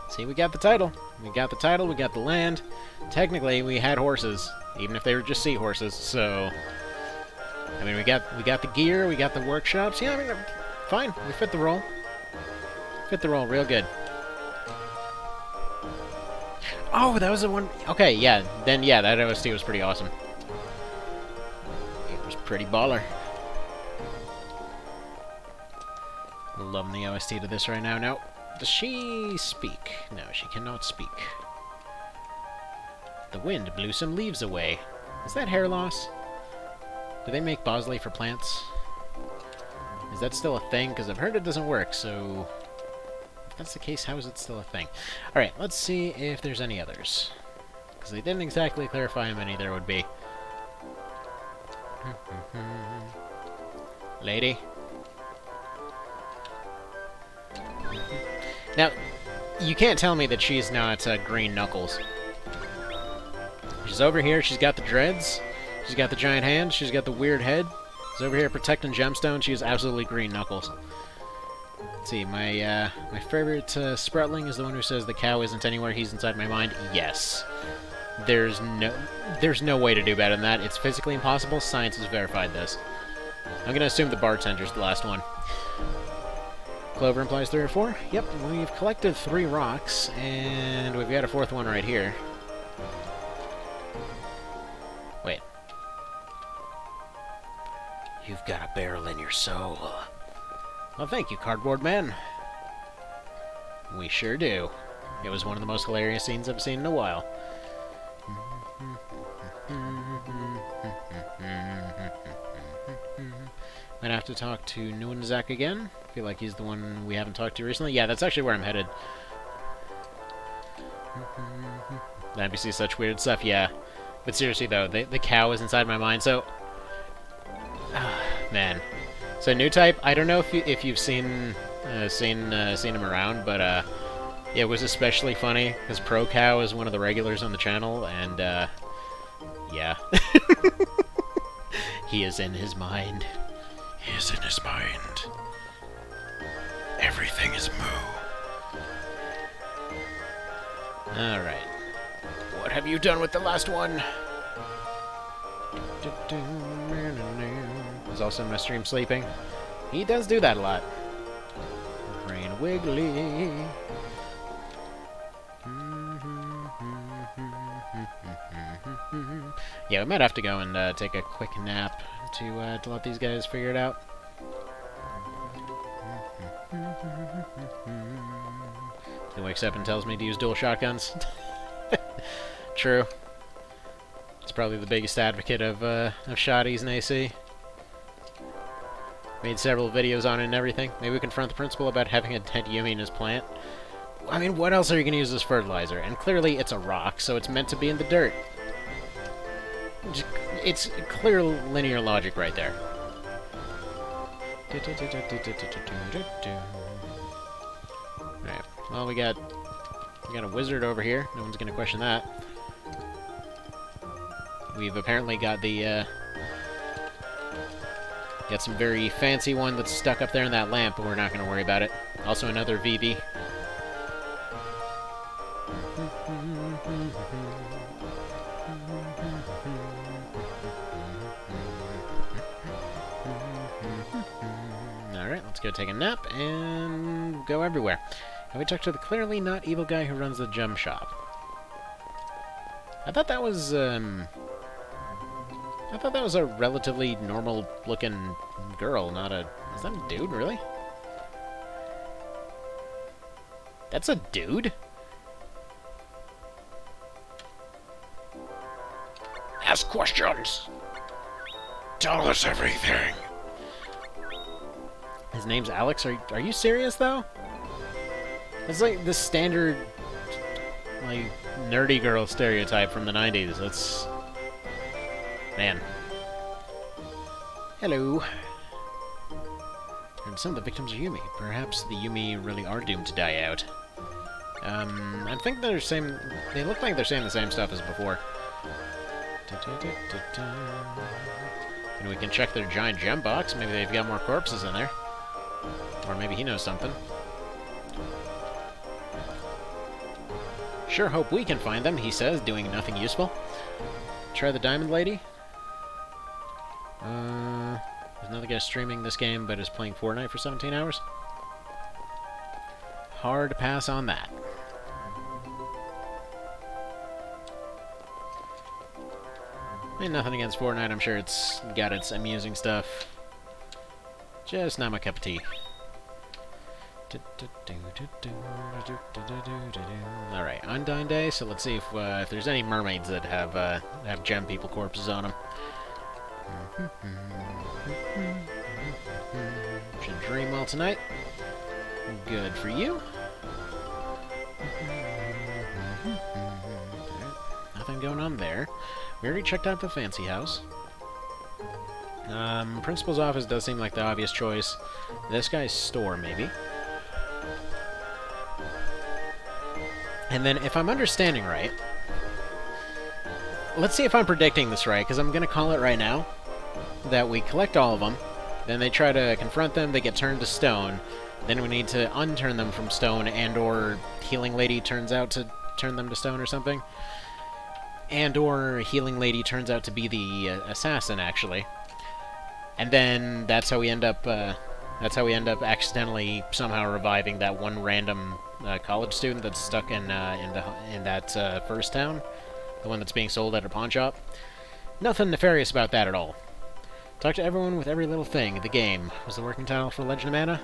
See, we got the title. We got the title, we got the land. Technically, we had horses, even if they were just seahorses, so... I mean, we got the gear, we got the workshops. Yeah, I mean, fine. We fit the role. Fit the role real good. Oh, that was the one... Okay, yeah. Then, yeah, that OST was pretty awesome. It was pretty baller. Loving the OST to this right now. Now, does she speak? No, she cannot speak. The wind blew some leaves away. Is that hair loss? Do they make Bosley for plants? Is that still a thing? Because I've heard it doesn't work, so... If that's the case, how is it still a thing? Alright, let's see if there's any others. Because they didn't exactly clarify how many there would be. Lady? Now, you can't tell me that she's not Green Knuckles. She's over here, she's got the dreads, she's got the giant hand, she's got the weird head. She's over here protecting Gemstone, she's absolutely Green Knuckles. Let's see, my favorite Sproutling is the one who says the cow isn't anywhere, he's inside my mind. Yes. There's no way to do better than that. It's physically impossible, science has verified this. I'm gonna assume the bartender's the last one. Clover implies 3 or 4. Yep, we've collected 3 rocks, and we've got a 4th one right here. Wait. You've got a barrel in your soul. Well, thank you, Cardboard Man. We sure do. It was one of the most hilarious scenes I've seen in a while. Might have to talk to Nuenzak again. I feel like he's the one we haven't talked to recently. Yeah, that's actually where I'm headed. The NPC is such weird stuff, yeah. But seriously, though, the cow is inside my mind, so... man. So, new type, I don't know if you've seen him around, but it was especially funny, because Pro Cow is one of the regulars on the channel, and, yeah. He is in his mind. He is in his mind. Everything is moo. Alright. What have you done with the last one? Is also in my stream sleeping. He does do that a lot. Brain wiggly. Yeah, we might have to go and take a quick nap to let these guys figure it out. He wakes up and tells me to use dual shotguns. True. It's probably the biggest advocate of shotties in AC. Made several videos on it and everything. Maybe we confront the principal about having a dead Yumi in his plant. I mean, what else are you going to use as fertilizer? And clearly it's a rock, so it's meant to be in the dirt. It's clear linear logic right there. Alright, well, we got a wizard over here. No one's going to question that. We've apparently got the, got some very fancy one that's stuck up there in that lamp, but we're not going to worry about it. Also another Vivi. Alright, let's go take a nap and go everywhere. And we talk to the clearly not evil guy who runs the gem shop. I thought that was a relatively normal-looking girl, not a... Is that a dude, really? That's a dude? Ask questions! Tell us everything! His name's Alex? Are you serious, though? It's like the standard, like, nerdy girl stereotype from the 90s. That's... Man. Hello. And some of the victims are Yumi. Perhaps the Yumi really are doomed to die out. I think they're same... They look like they're saying the same stuff as before. And we can check their giant gem box. Maybe they've got more corpses in there. Or maybe he knows something. Sure hope we can find them, he says, doing nothing useful. Try the Diamond Lady. There's another guy streaming this game, but is playing Fortnite for 17 hours. Hard to pass on that. I mean, nothing against Fortnite, I'm sure it's got its amusing stuff. Just not my cup of tea. Alright, Undyne Day, so let's see if there's any mermaids that have gem people corpses on them. Should dream well tonight. Good for you. Nothing going on there. We already checked out the fancy house. Principal's office does seem like the obvious choice. This guy's store, maybe. And then, if I'm understanding right... Let's see if I'm predicting this right, because I'm going to call it right now. That we collect all of them, then they try to confront them, they get turned to stone, then we need to unturn them from stone, and or Healing Lady turns out to turn them to stone or something. And or Healing Lady turns out to be the assassin, actually. And then that's how we end up accidentally somehow reviving that one random college student that's stuck in that first town, the one that's being sold at a pawn shop. Nothing nefarious about that at all. Talk to everyone with every little thing. The game was the working title for Legend of Mana.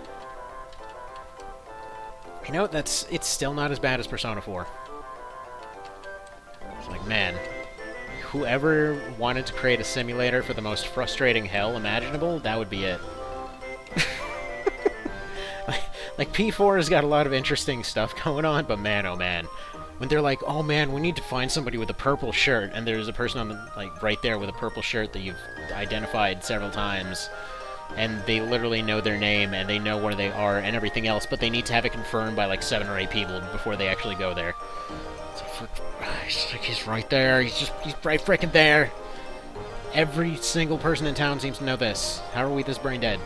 You know, it's still not as bad as Persona 4. It's like, man, whoever wanted to create a simulator for the most frustrating hell imaginable, that would be it. like P4 has got a lot of interesting stuff going on, but man, oh man. When they're like, oh man, we need to find somebody with a purple shirt, and there's a person on the, like, right there with a purple shirt that you've identified several times, and they literally know their name, and they know where they are, and everything else, but they need to have it confirmed by, like, 7 or 8 people before they actually go there. It's like, he's right there, he's right frickin' there! Every single person in town seems to know this. How are we this brain dead?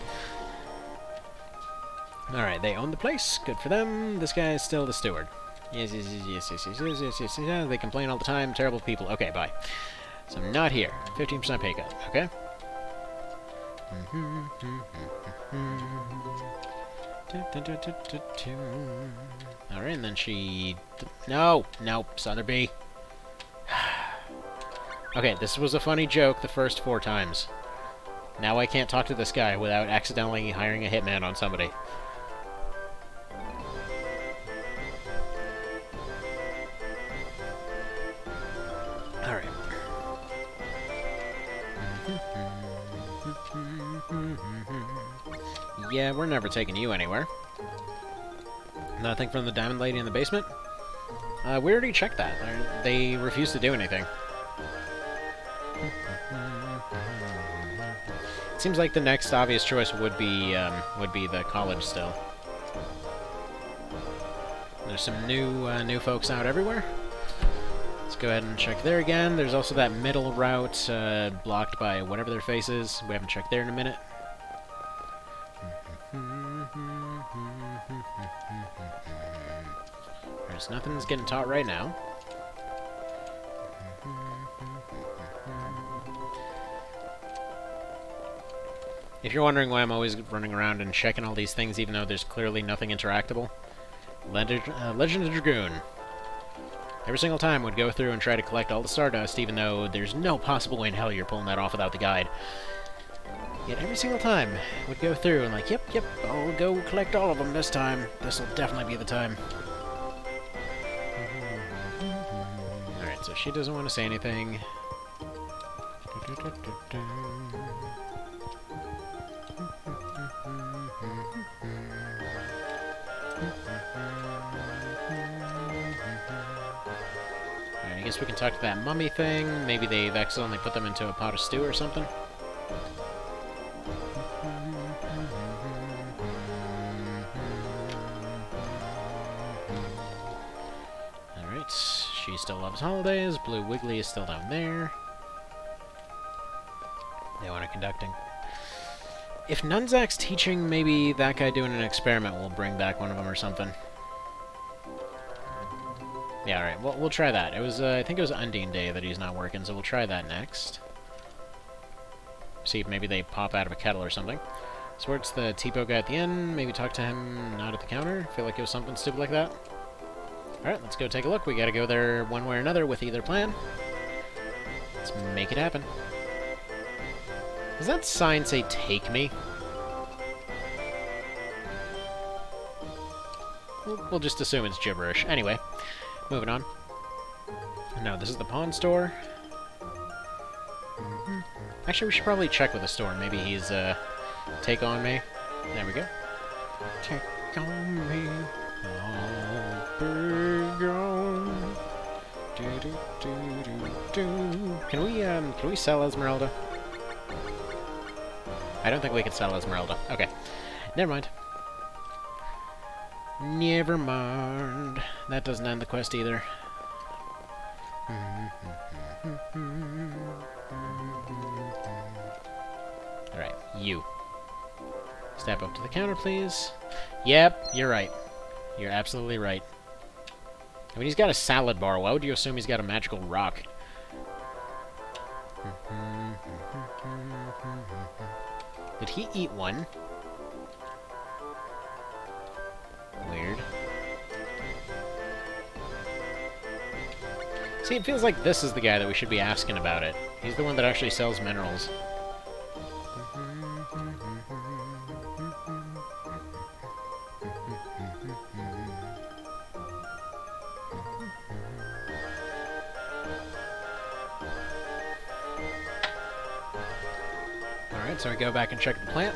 Alright, they own the place. Good for them. This guy is still the steward. Yes. They complain all the time. Terrible people. Okay, bye. So I'm not here. 15% pay cut. Okay? Alright, and then she... No! Nope. Sotheby. Okay, this was a funny joke the first 4 times. Now I can't talk to this guy without accidentally hiring a hitman on somebody. yeah, we're never taking you anywhere. Nothing from the Diamond Lady in the basement? We already checked that. They refuse to do anything. It seems like the next obvious choice would be the college still. There's some new folks out everywhere. Let's go ahead and check there again. There's also that middle route blocked by whatever their face is. We haven't checked there in a minute. There's nothing that's getting taught right now. If you're wondering why I'm always running around and checking all these things even though there's clearly nothing interactable, Legend of Dragoon. Every single time would go through and try to collect all the Stardust even though there's no possible way in hell you're pulling that off without the guide. Yet every single time would go through and like, yep, I'll go collect all of them this time. This'll definitely be the time. Alright, so she doesn't want to say anything. Alright, I guess we can talk to that mummy thing. Maybe they've accidentally put them into a pot of stew or something. She still loves holidays. Blue Wiggly is still down there. They want her conducting. If Nunzak's teaching, maybe that guy doing an experiment will bring back one of them or something. Yeah, alright. Well, we'll try that. It was, I think it was Undine Day that he's not working, so we'll try that next. See if maybe they pop out of a kettle or something. Swart's the Tipo guy at the end. Maybe talk to him not at the counter. Feel like it was something stupid like that. Alright, let's go take a look. We gotta go there one way or another with either plan. Let's make it happen. Does that sign say, "Take me"? We'll just assume it's gibberish. Anyway, moving on. No, this is the pawn store. Actually, we should probably check with the store. Maybe he's, take on me. There we go. Take on me. Can we sell Esmeralda? I don't think we can sell Esmeralda. Okay. Never mind. Never mind. That doesn't end the quest either. Alright, you. Step up to the counter, please. Yep, you're right. You're absolutely right. I mean, he's got a salad bar. Why would you assume he's got a magical rock? Did he eat one? Weird. See, it feels like this is the guy that we should be asking about it. He's the one that actually sells minerals. Alright, so we go back and check the plant.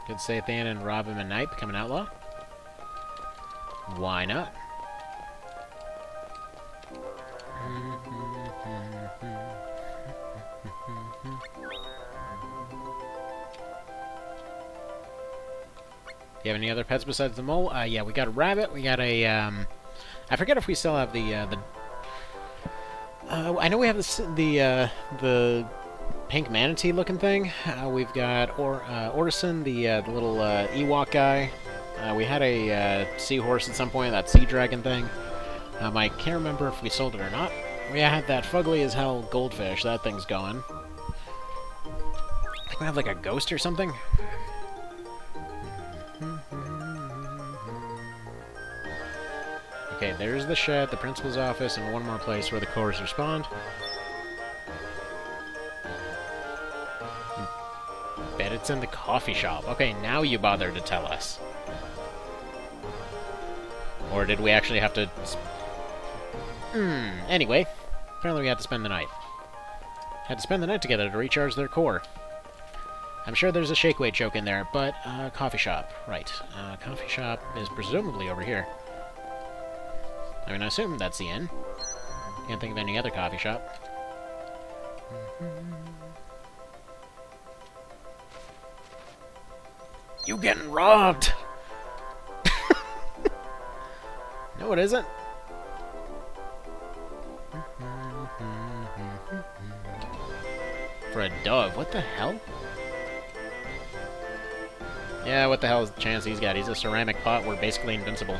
Could say at the end and rob him at night, become an outlaw. Why not? Do you have any other pets besides the mole? Yeah, we got a rabbit. We got a, I forget if we still have the I know we have the pink manatee-looking thing. We've got Orison, the little Ewok guy. We had a seahorse at some point, that sea dragon thing. I can't remember if we sold it or not. We had that fugly as hell goldfish. That thing's gone. I think we have like a ghost or something. Okay, there's the shed, the principal's office, and one more place where the cores respond. Bet it's in the coffee shop. Okay, now you bothered to tell us. Or did we actually have to... Anyway, apparently we had to spend the night. Had to spend the night together to recharge their core. I'm sure there's a shake weight joke in there, but, coffee shop. Right. Coffee shop is presumably over here. I mean, I assume that's the inn. Can't think of any other coffee shop. You getting robbed! No, it isn't. For a dove, what the hell? Yeah, what the hell is the chance he's got? He's a ceramic pot, we're basically invincible.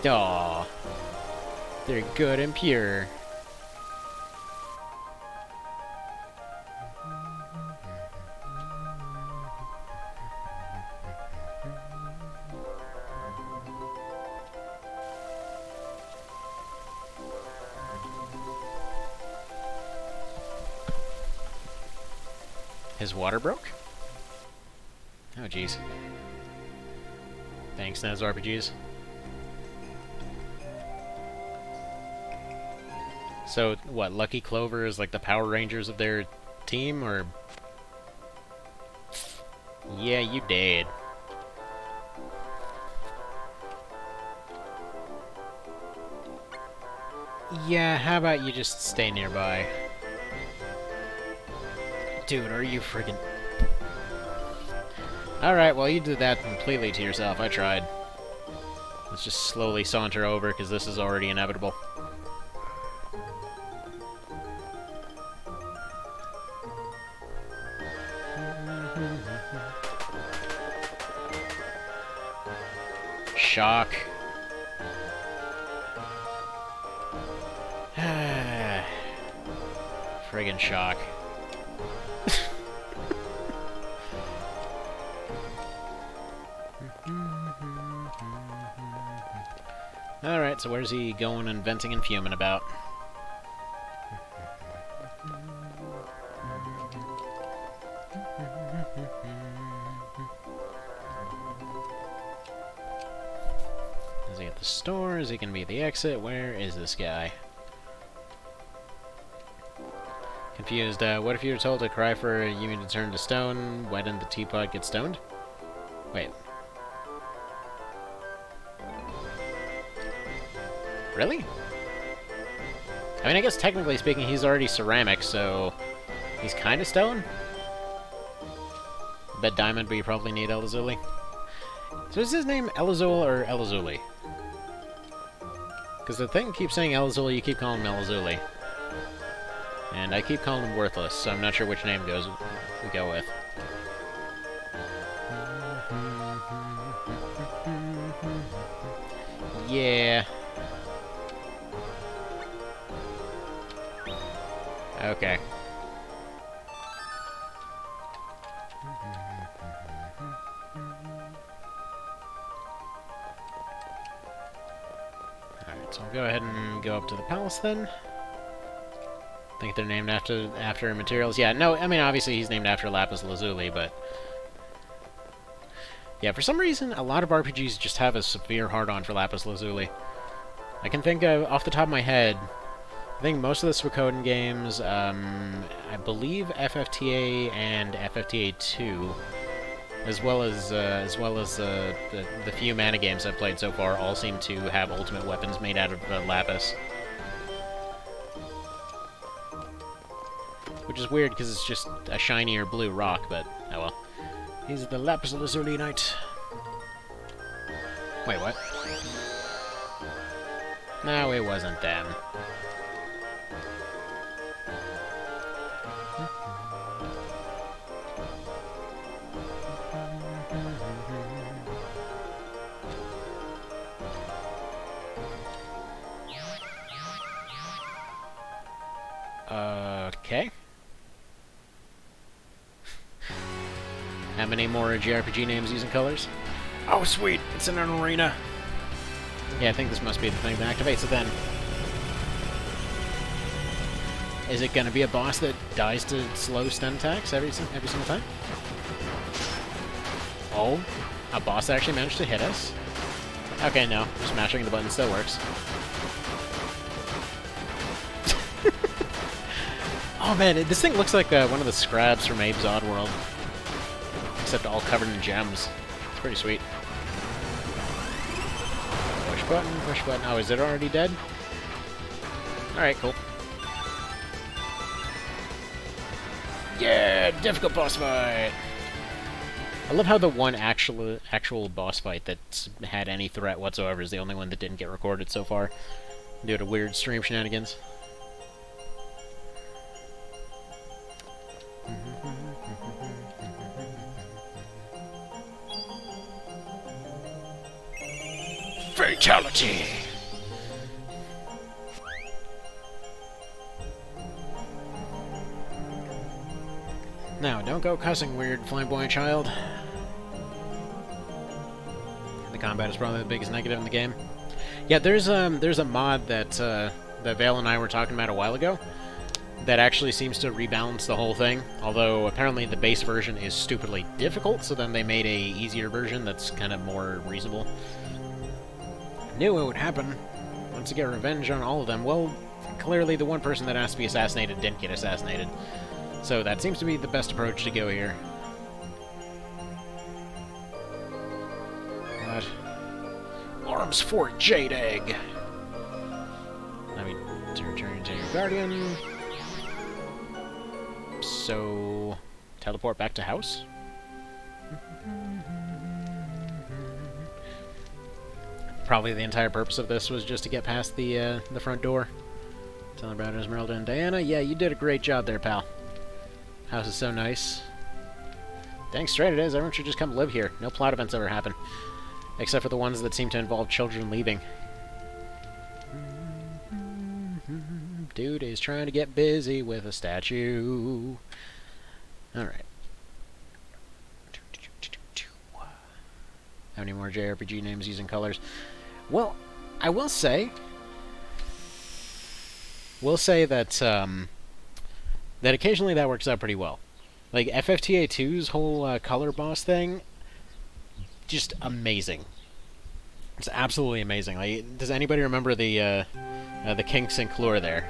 Aw, they're good and pure. His water broke? Oh, jeez. Thanks, Nez RPGs. So, what, Lucky Clover is like the Power Rangers of their team, or...? Yeah, you did. Yeah, how about you just stay nearby? Dude, are you friggin... Alright, well you did that completely to yourself. I tried. Let's just slowly saunter over, because this is already inevitable. Shock. Friggin' shock. Alright, so where's he going and venting and fuming about? Is he at the store? Is he gonna be at the exit? Where is this guy? Confused. What if you were told to cry for you mean to turn to stone? Why didn't the teapot get stoned? Wait. Really? I mean, I guess technically speaking, he's already ceramic, so he's kind of stone. I bet diamond, but you probably need Elazuli. So is his name Elazul or Elazuli? Because the thing keeps saying Elazuli, you keep calling him Elazuli. And I keep calling him Worthless, so I'm not sure which name we go with. Yeah. Okay. Alright, so I'll go ahead and go up to the palace then. I think they're named after materials. Yeah, no, I mean, obviously he's named after Lapis Lazuli, but... yeah, for some reason, a lot of RPGs just have a severe hard-on for Lapis Lazuli. I can think of, off the top of my head, I think most of the Suikoden games, I believe FFTA and FFTA 2, as well as the few mana games I've played so far, all seem to have ultimate weapons made out of lapis. Which is weird because it's just a shinier blue rock, but oh well. He's the Lapis Lazuli Knight. Wait, what? No, it wasn't them. How many more JRPG names using colors? Oh, sweet! It's in an arena! Yeah, I think this must be the thing that activates it then. Is it gonna be a boss that dies to slow stun attacks every single time? Oh, a boss actually managed to hit us? Okay, no. Just mashing the button still works. Oh man, this thing looks like one of the Scrabs from Abe's Oddworld. Except all covered in gems. It's pretty sweet. Push button, push button. Oh, is it already dead? Alright, cool. Yeah, difficult boss fight! I love how the one actual boss fight that's had any threat whatsoever is the only one that didn't get recorded so far, due to weird stream shenanigans. Fatality! Now, don't go cussing, weird flamboyant child. The combat is probably the biggest negative in the game. Yeah, there's a mod that that Vale and I were talking about a while ago that actually seems to rebalance the whole thing, although apparently the base version is stupidly difficult, so then they made a easier version that's kind of more reasonable. Knew it would happen. Once you get revenge on all of them, well, clearly the one person that asked to be assassinated didn't get assassinated. So that seems to be the best approach to go here. What? Arms for Jade Egg! Let me return to your Guardian. So, teleport back to house? Probably the entire purpose of this was just to get past the front door. Tell about Esmeralda and Diana. Yeah, you did a great job there, pal. House is so nice. Dang straight it is. Everyone should just come live here. No plot events ever happen. Except for the ones that seem to involve children leaving. Dude is trying to get busy with a statue. Alright. How many more JRPG names using colors? Well, I will say... that, that occasionally that works out pretty well. Like, FFTA 2's whole color boss thing, just amazing. It's absolutely amazing. Like, does anybody remember the King Sinclair there?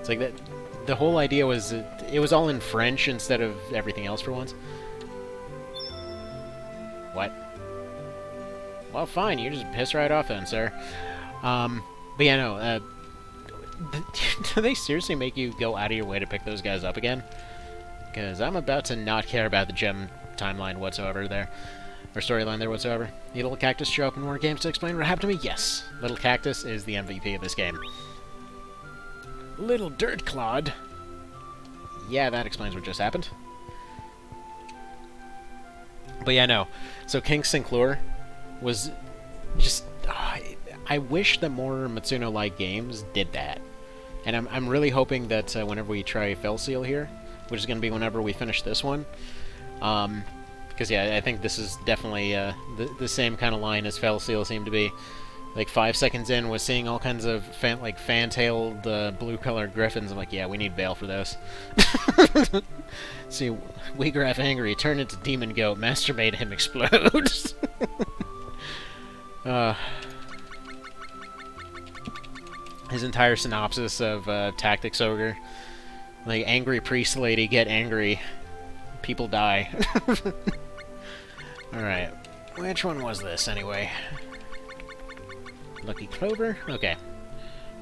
It's like that. The whole idea was it was all in French instead of everything else for once. What? Well, fine. You just piss right off then, sir. But yeah, no. Do they seriously make you go out of your way to pick those guys up again? Because I'm about to not care about the gem timeline whatsoever there. Or storyline there whatsoever. Need Little Cactus show up in more games to explain what happened to me? Yes. Little Cactus is the MVP of this game. Little Dirt Clod. Yeah, that explains what just happened. But yeah, no. So King Sinclair was just... I wish that more Matsuno-like games did that. And I'm really hoping that whenever we try Felseal here, which is going to be whenever we finish this one, because yeah, I think this is definitely the same kind of line as Felseal seemed to be. Like 5 seconds in, was seeing all kinds of fan-tailed blue-colored griffins. I'm like, yeah, we need Vale for this. See, Wheatgraph angry, turn into demon goat, masturbate him, explode. His entire synopsis of Tactics Ogre. Like, angry priest lady, get angry. People die. Alright. Which one was this, anyway? Lucky Clover? Okay.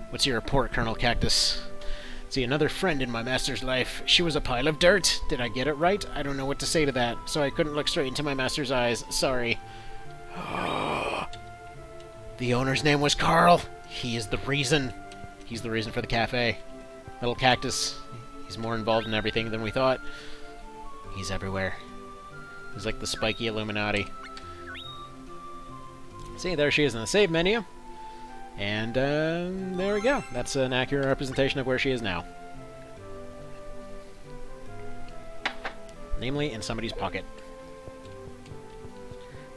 What's your report, Colonel Cactus? See, another friend in my master's life. She was a pile of dirt. Did I get it right? I don't know what to say to that, so I couldn't look straight into my master's eyes. Sorry. The owner's name was Carl. He is the reason. He's the reason for the cafe. Little Cactus. He's more involved in everything than we thought. He's everywhere. He's like the spiky Illuminati. See, there she is in the save menu. And, there we go. That's an accurate representation of where she is now. namely in somebody's pocket.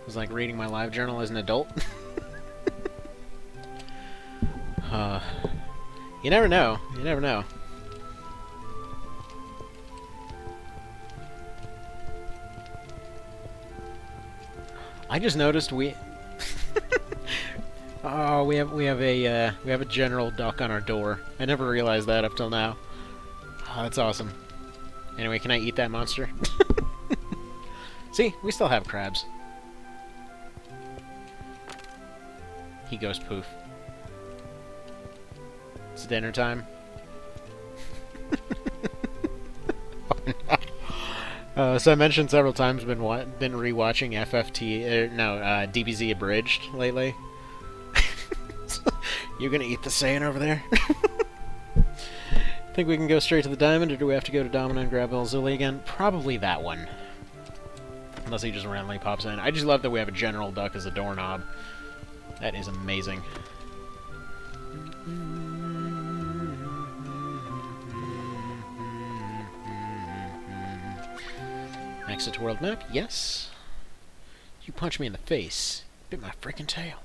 It was like reading my live journal as an adult. You never know. You never know. I just noticed we oh, we have a general duck on our door. I never realized that up till now. Oh, that's awesome. Anyway, can I eat that monster? See, we still have crabs. He goes poof. It's dinner time. So I mentioned several times, been rewatching DBZ Abridged lately. You gonna eat the sand over there? Think we can go straight to the diamond, or do we have to go to Domino and grab Elzuli again? Probably that one. Unless he just randomly pops in. I just love that we have a General Duck as a doorknob. That is amazing. Exit world map, yes. You punched me in the face. Bit my freaking tail.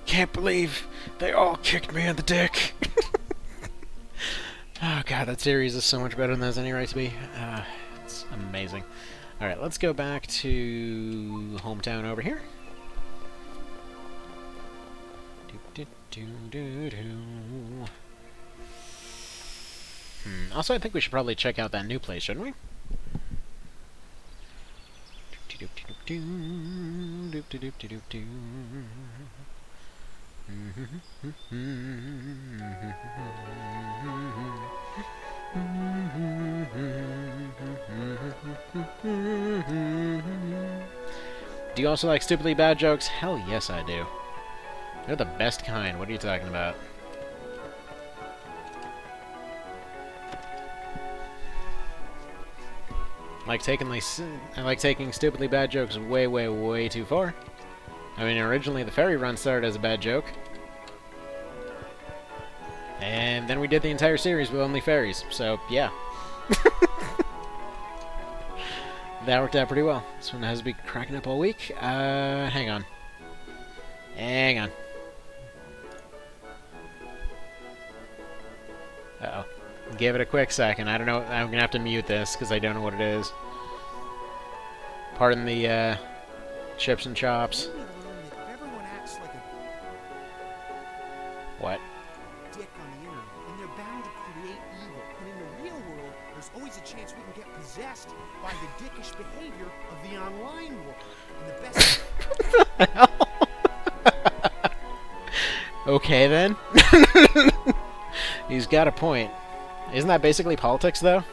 Can't believe they all kicked me in the dick. Oh god, that series is so much better than there's any right to be. It's amazing. Alright, let's go back to hometown over here. Also, I think we should probably check out that new place, shouldn't we? Do you also like stupidly bad jokes? Hell yes, I do. They're the best kind. What are you talking about? I like taking stupidly bad jokes way, way, way too far. I mean, originally the ferry run started as a bad joke. And then we did the entire series with only ferries, so yeah. That worked out pretty well. This one has been cracking up all week. Hang on. Hang on. Uh-oh. Give it a quick second. I don't know. I'm gonna have to mute this because I don't know what it is. Pardon the chips and chops. What? Dick on the internet, and they're bound to create evil. And in the real world, there's always a chance we can get possessed by the dickish behavior of the online world. And the best. What the hell? Okay then. He's got a point. Isn't that basically politics, though?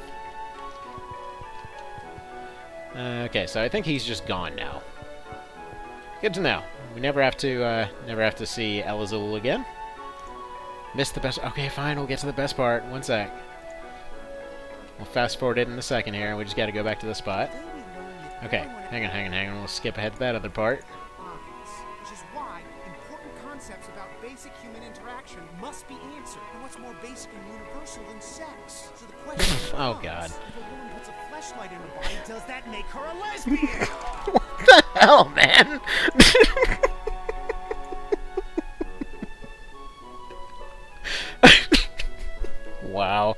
Okay, so I think he's just gone now. Good to know. We never have to see Elazul again. Missed the best. Okay, fine. We'll get to the best part. One sec. We'll fast forward it in a second here. We just got to go back to the spot. Okay, hang on. We'll skip ahead to that other part. Which is why important concepts about basic human interaction must be answered. And what's more basic and universal than sex? So the question oh god. If a woman puts a fleshlight in her body, does that make her a lesbian? What the hell, man? Wow.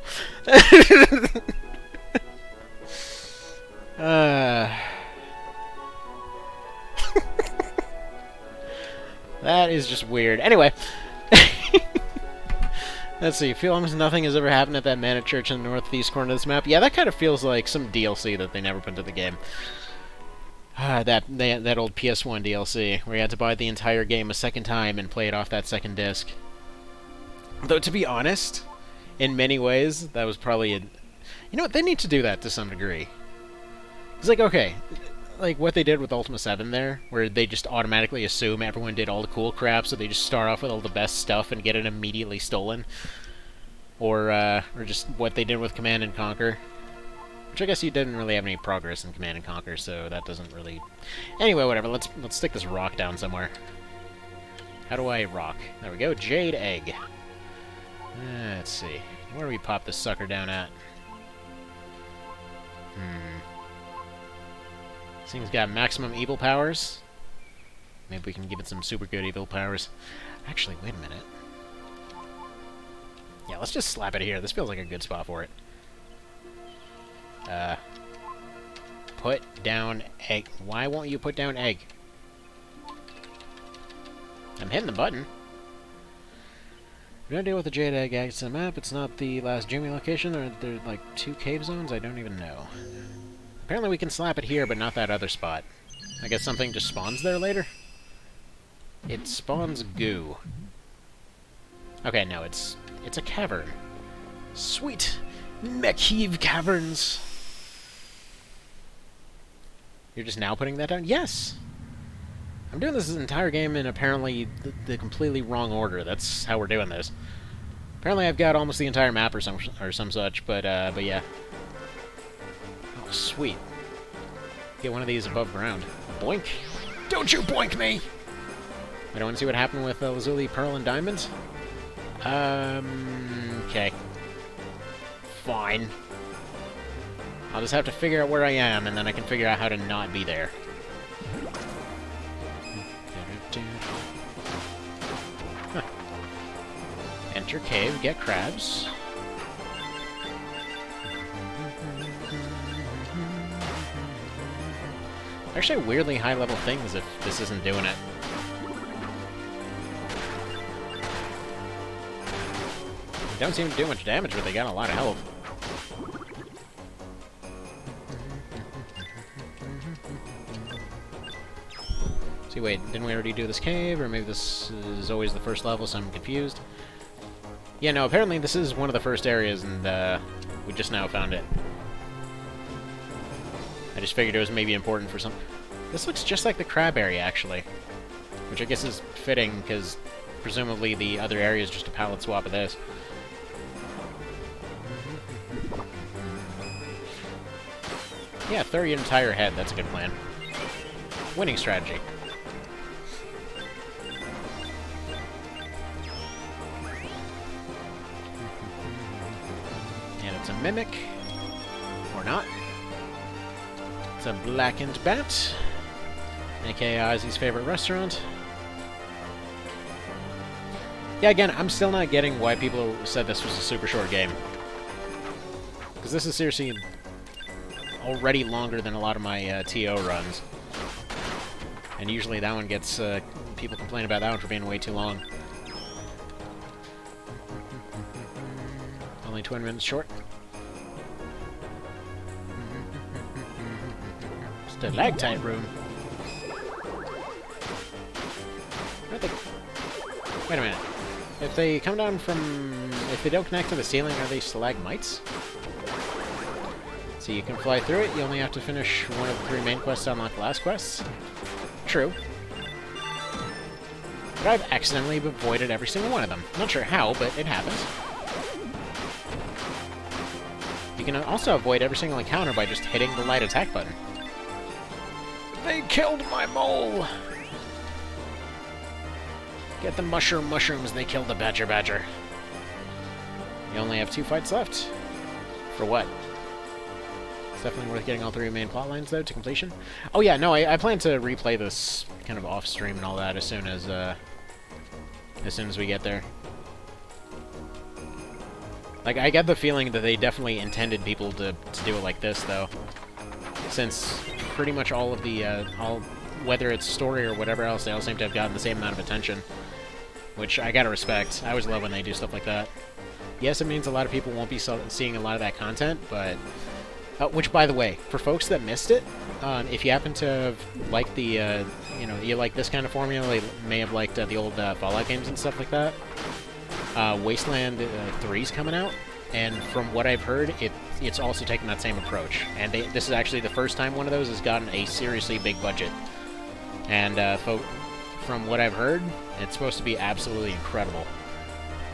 That is just weird. Anyway. Let's see. Feel almost nothing has ever happened at that Mana Church in the northeast corner of this map. Yeah, that kind of feels like some DLC that they never put into the game. That old PS1 DLC, where you had to buy the entire game a second time and play it off that second disc. Though, to be honest, in many ways, that was probably a... You know what? They need to do that to some degree. It's like, okay, like what they did with Ultima 7 there, where they just automatically assume everyone did all the cool crap, so they just start off with all the best stuff and get it immediately stolen. Or just what they did with Command and Conquer. Which I guess you didn't really have any progress in Command and Conquer, so that doesn't really... Anyway, whatever, let's stick this rock down somewhere. How do I rock? There we go, Jade Egg. Let's see. Where do we pop this sucker down at? This thing's got maximum evil powers. Maybe we can give it some super good evil powers. Actually, wait a minute. Yeah, let's just slap it here. This feels like a good spot for it. Put down egg. Why won't you put down egg? I'm hitting the button. We're gonna deal with the Jade Egg Eggs on the map. It's not the last Jimmy location. There are like 2 cave zones? I don't even know. Apparently we can slap it here, but not that other spot. I guess something just spawns there later? It spawns goo. Okay, no, it's a cavern. Sweet! Mekhiv Caverns! You're just now putting that down? Yes! I'm doing this entire game in apparently the completely wrong order. That's how we're doing this. Apparently I've got almost the entire map or some such, but yeah. Oh, sweet. Get one of these above ground. Boink! Don't you boink me! I don't want to see what happened with Lazuli, Pearl, and Diamond? Okay. Fine. I'll just have to figure out where I am, and then I can figure out how to not be there. Huh. Enter cave, get crabs. Actually, weirdly high-level things if this isn't doing it. They don't seem to do much damage, but they got a lot of health. See, wait, didn't we already do this cave? Or maybe this is always the first level, so I'm confused. Yeah, no, apparently this is one of the first areas, and we just now found it. I just figured it was maybe important for some... This looks just like the crab area, actually. Which I guess is fitting, because presumably the other area is just a palette swap of this. Yeah, throw your entire head. That's a good plan. Winning strategy. And it's a mimic. Or not. It's a blackened bat. A.k.a. Ozzy's favorite restaurant. Yeah, again, I'm still not getting why people said this was a super short game. Because this is seriously already longer than a lot of my TO runs. And usually that one gets, people complain about that one for being way too long. Only 20 minutes short. Stalactite room. Wait a minute. If they come down from... If they don't connect to the ceiling, are they stalagmites? So you can fly through it, you only have to finish one of the 3 main quests to unlock the last quests. True. But I've accidentally avoided every single one of them. Not sure how, but it happens. You can also avoid every single encounter by just hitting the light attack button. They killed my mole! Get the mushrooms, they killed the badger. You only have 2 fights left. For what? It's definitely worth getting all 3 main plot lines, though, to completion. Oh yeah, no, I plan to replay this kind of off-stream and all that as soon as we get there. Like, I get the feeling that they definitely intended people to do it like this, though. Since pretty much all of the, whether it's story or whatever else, they all seem to have gotten the same amount of attention. Which I gotta respect. I always love when they do stuff like that. Yes, it means a lot of people won't be seeing a lot of that content, but... which, by the way, for folks that missed it, if you happen to like the, you like this kind of formula, you may have liked the old Fallout games and stuff like that. Wasteland 3's coming out, and from what I've heard, it's also taking that same approach. And this is actually the first time one of those has gotten a seriously big budget. And from what I've heard, it's supposed to be absolutely incredible.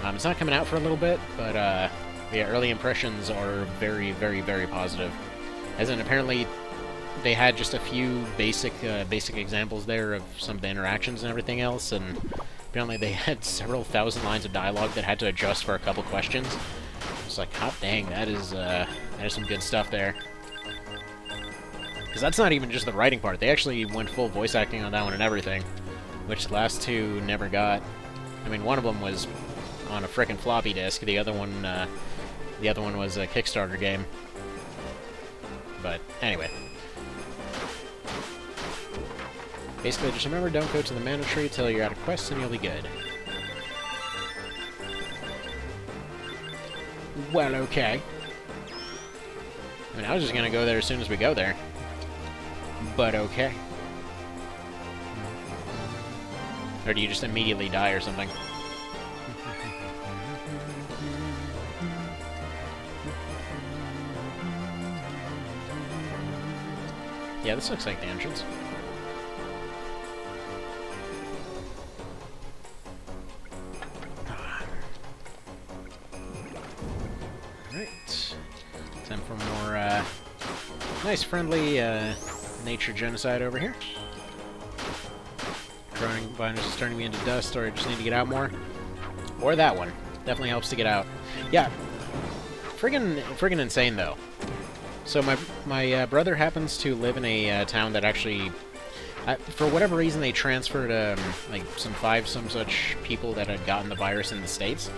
It's not coming out for a little bit, but the early impressions are very, very, very positive. As in, apparently, they had just a few basic examples there of some of the interactions and everything else, and apparently they had several thousand lines of dialogue that had to adjust for a couple questions. It's like, hot dang, that is some good stuff there. Because that's not even just the writing part. They actually went full voice acting on that one and everything, which the last two never got. I mean, one of them was on a frickin' floppy disk. The other one was a Kickstarter game. But anyway, basically, just remember, don't go to the mana tree till you're out of quests, and you'll be good. Well, okay. I mean, I was just gonna go there as soon as we go there. But okay. Or do you just immediately die or something? Yeah, this looks like the entrance. Alright. Time for more, nice, friendly, nature genocide over here. Growing vines is turning me into dust, or I just need to get out more. Or that one. Definitely helps to get out. Yeah. Friggin' insane, though. So my brother happens to live in a town that actually, for whatever reason, they transferred like some such people that had gotten the virus in the States.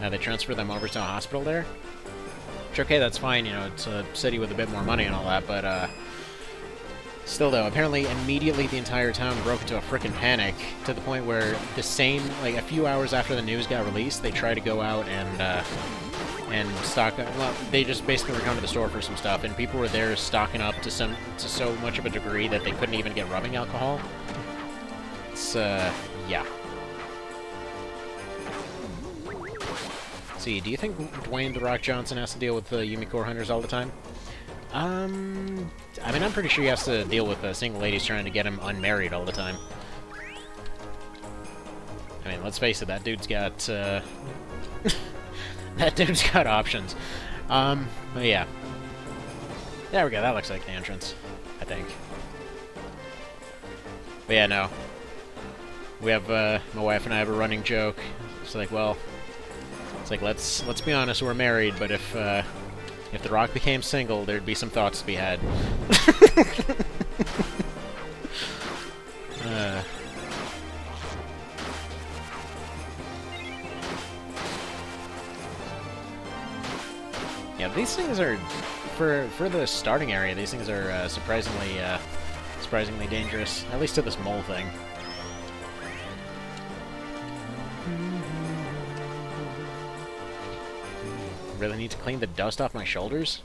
They transferred them over to a hospital there. Which, okay, that's fine. You know, it's a city with a bit more money and all that, but still, though, apparently immediately the entire town broke into a frickin' panic to the point where like a few hours after the news got released, they tried to go out and stock up. Well, they just basically were going to the store for some stuff, and people were there stocking up to so much of a degree that they couldn't even get rubbing alcohol. It's yeah. See, do you think Dwayne "The Rock" Johnson has to deal with Yumicore hunters all the time? I mean, I'm pretty sure he has to deal with single ladies trying to get him unmarried all the time. I mean, let's face it, that dude's got, that dude's got options. But yeah. There we go, that looks like the entrance, I think. But yeah, no. We have, my wife and I have a running joke. It's like, well, it's like, let's be honest, we're married, but if The Rock became single, there'd be some thoughts to be had. Yeah, these things are, for the starting area, these things are surprisingly dangerous. At least to this mole thing. Really need to clean the dust off my shoulders?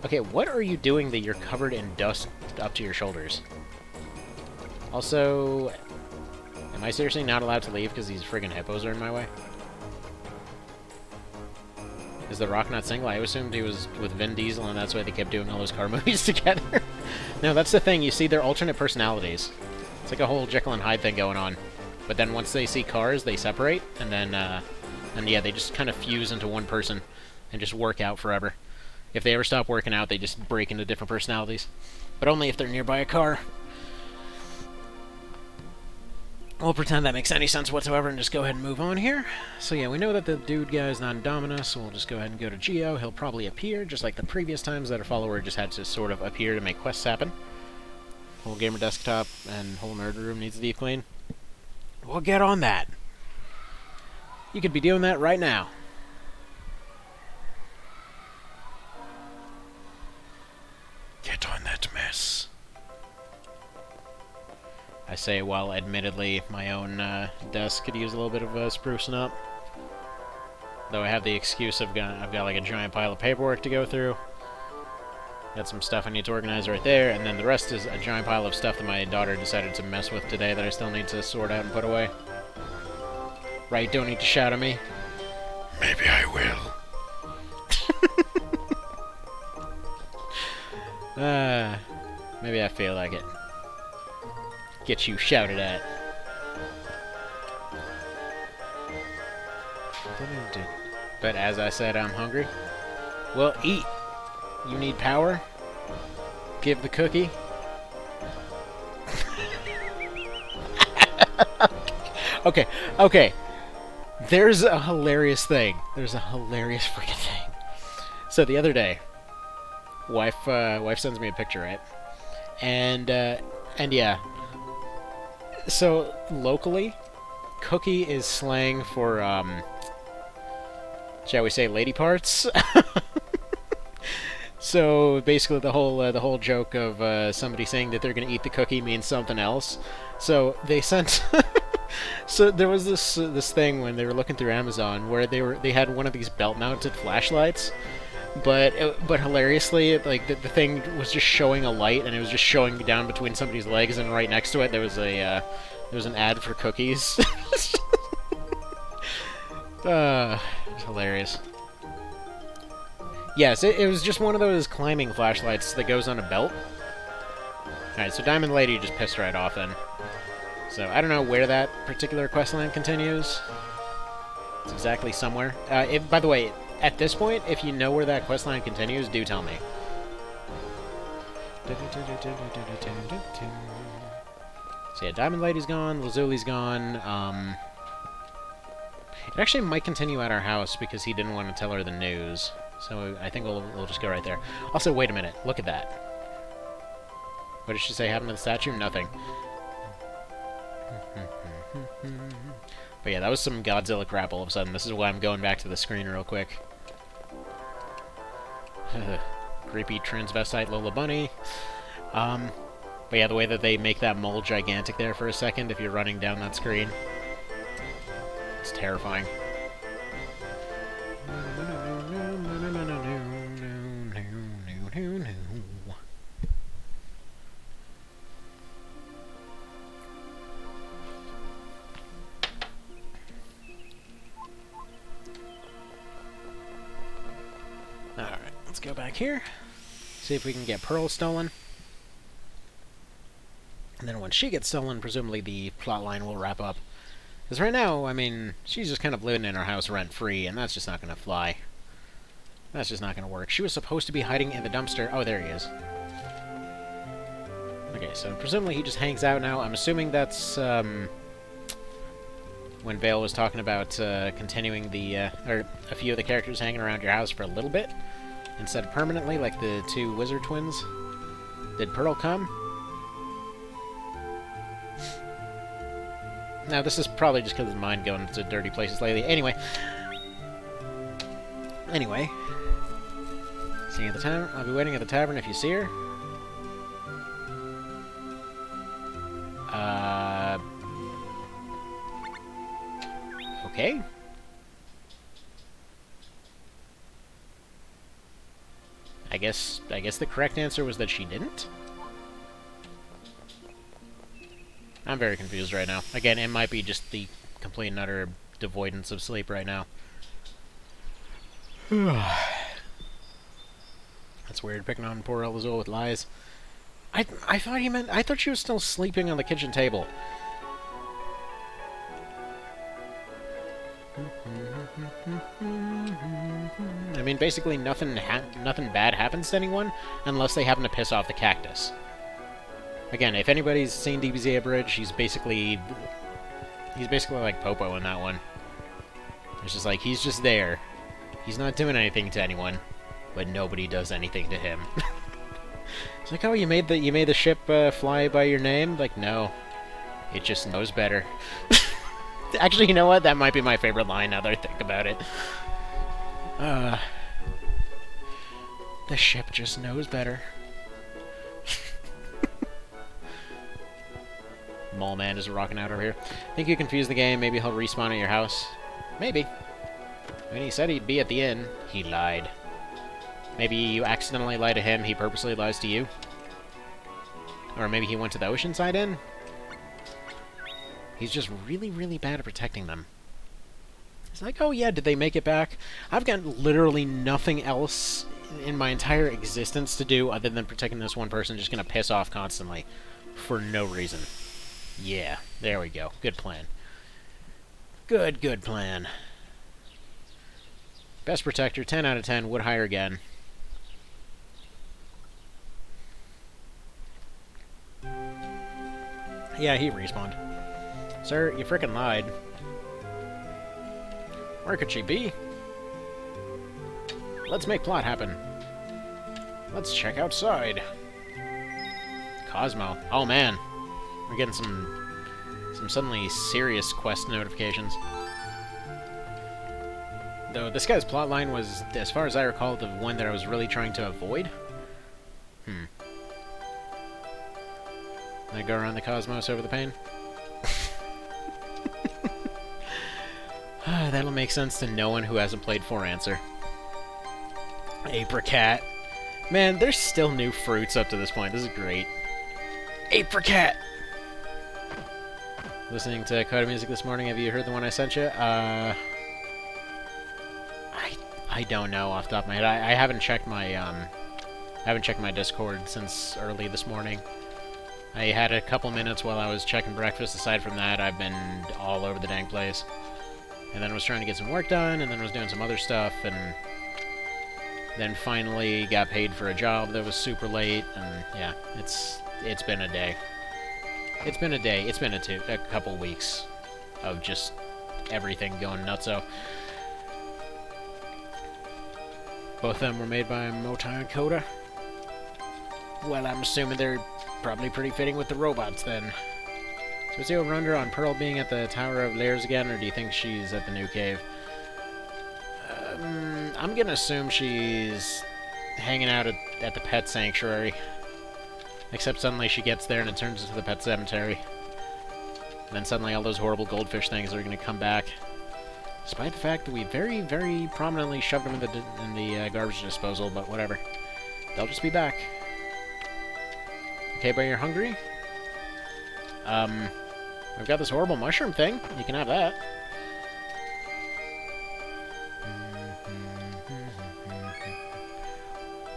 Okay, what are you doing that you're covered in dust up to your shoulders? Also, am I seriously not allowed to leave because these friggin' hippos are in my way? Is The Rock not single? I assumed he was with Vin Diesel and that's why they kept doing all those car movies together. No, that's the thing. You see, they're alternate personalities. It's like a whole Jekyll and Hyde thing going on. But then once they see cars, they separate, and then, and yeah, they just kind of fuse into one person and just work out forever. If they ever stop working out, they just break into different personalities. But only if they're nearby a car. We'll pretend that makes any sense whatsoever and just go ahead and move on here. So yeah, we know that the dude guy is not Indominus, so we'll just go ahead and go to Geo. He'll probably appear, just like the previous times that a follower just had to sort of appear to make quests happen. Whole gamer desktop and whole nerd room needs to be clean. We'll get on that. You could be doing that right now. Get on that mess. I say while admittedly my own desk could use a little bit of sprucing up. Though I have the excuse I've got like a giant pile of paperwork to go through. Got some stuff I need to organize right there, and then the rest is a giant pile of stuff that my daughter decided to mess with today that I still need to sort out and put away. Right, don't need to shout at me. Maybe I will. Maybe I feel like it. Get you shouted at. But as I said, I'm hungry. Well, eat. You need power? Give the cookie. Okay, okay. There's a hilarious thing. There's a hilarious freaking thing. So the other day, wife sends me a picture, right? And yeah. So, locally, cookie is slang for, shall we say, lady parts? So basically, the whole joke of somebody saying that they're gonna eat the cookie means something else. So they sent. So there was this thing when they were looking through Amazon where they had one of these belt-mounted flashlights, but hilariously, like the thing was just showing a light and it was just showing down between somebody's legs, and right next to it there was an ad for cookies. It's hilarious. Yes, it was just one of those climbing flashlights that goes on a belt. Alright, so Diamond Lady just pissed right off then. So, I don't know where that particular questline continues. It's exactly somewhere. By the way, at this point, if you know where that questline continues, do tell me. So yeah, Diamond Lady's gone, Lazuli's gone, it actually might continue at our house because he didn't want to tell her the news. So I think we'll just go right there. Also, wait a minute. Look at that. What did she say happened to the statue? Nothing. But yeah, that was some Godzilla crap all of a sudden. This is why I'm going back to the screen real quick. Creepy transvestite Lola Bunny. But yeah, the way that they make that mole gigantic there for a second if you're running down that screen. It's terrifying. Alright, let's go back here. See if we can get Pearl stolen. And then once she gets stolen, presumably the plotline will wrap up. Because right now, I mean, she's just kind of living in her house rent-free, and that's just not going to fly. That's just not going to work. She was supposed to be hiding in the dumpster. Oh, there he is. Okay, so presumably he just hangs out now. I'm assuming that's, when Vale was talking about continuing the, or a few of the characters hanging around your house for a little bit, instead of permanently, like the two wizard twins. Did Pearl come? Now, this is probably just because his mind going to dirty places lately. Anyway. Seeing at the tavern. I'll be waiting at the tavern if you see her. Okay. I guess the correct answer was that she didn't? I'm very confused right now. Again, it might be just the complete and utter devoidance of sleep right now. That's weird, picking on poor Elazul with lies. I thought she was still sleeping on the kitchen table. I mean, basically nothing bad happens to anyone unless they happen to piss off the cactus. Again, if anybody's seen DBZ Abridged, he's basically like Popo in that one. It's just like, he's just there. He's not doing anything to anyone, but nobody does anything to him. It's like, oh, you made the ship fly by your name? Like, no. It just knows better. Actually, you know what? That might be my favorite line now that I think about it. The ship just knows better. Mole Man is rocking out over here. Think you confused the game? Maybe he'll respawn at your house? Maybe. When he said he'd be at the inn, he lied. Maybe you accidentally lie to him, he purposely lies to you? Or maybe he went to the Oceanside Inn? He's just really, really bad at protecting them. It's like, oh yeah, did they make it back? I've got literally nothing else in my entire existence to do other than protecting this one person just gonna piss off constantly. For no reason. Yeah, there we go. Good plan. Good plan. Best Protector, 10 out of 10, would hire again. Yeah, he respawned. Sir, you frickin' lied. Where could she be? Let's make plot happen. Let's check outside. Cosmo. Oh man, we're getting some suddenly serious quest notifications. Though this guy's plotline was, as far as I recall, the one that I was really trying to avoid. I go around the cosmos over the pain. That'll make sense to no one who hasn't played 4 Answer. Apricat. Man, there's still new fruits up to this point. This is great. Apricat! Listening to Coda music this morning, have you heard the one I sent you? I don't know off the top of my head. I haven't checked my Discord since early this morning. I had a couple minutes while I was checking breakfast. Aside from that, I've been all over the dang place. And then was trying to get some work done, and then was doing some other stuff, and then finally got paid for a job that was super late, and yeah, it's been a day. It's been a day. It's been a couple weeks of just everything going nutso. Both of them were made by Motai and Coda. Well, I'm assuming they're probably pretty fitting with the robots, then. So is he over under on Pearl being at the Tower of Lairs again, or do you think she's at the new cave? I'm gonna assume she's hanging out at the pet sanctuary. Except suddenly she gets there and it turns into the pet cemetery. And then suddenly all those horrible goldfish things are gonna come back. Despite the fact that we very, very prominently shoved them in the garbage disposal, but whatever. They'll just be back. Okay, but you're hungry? We've got this horrible mushroom thing. You can have that.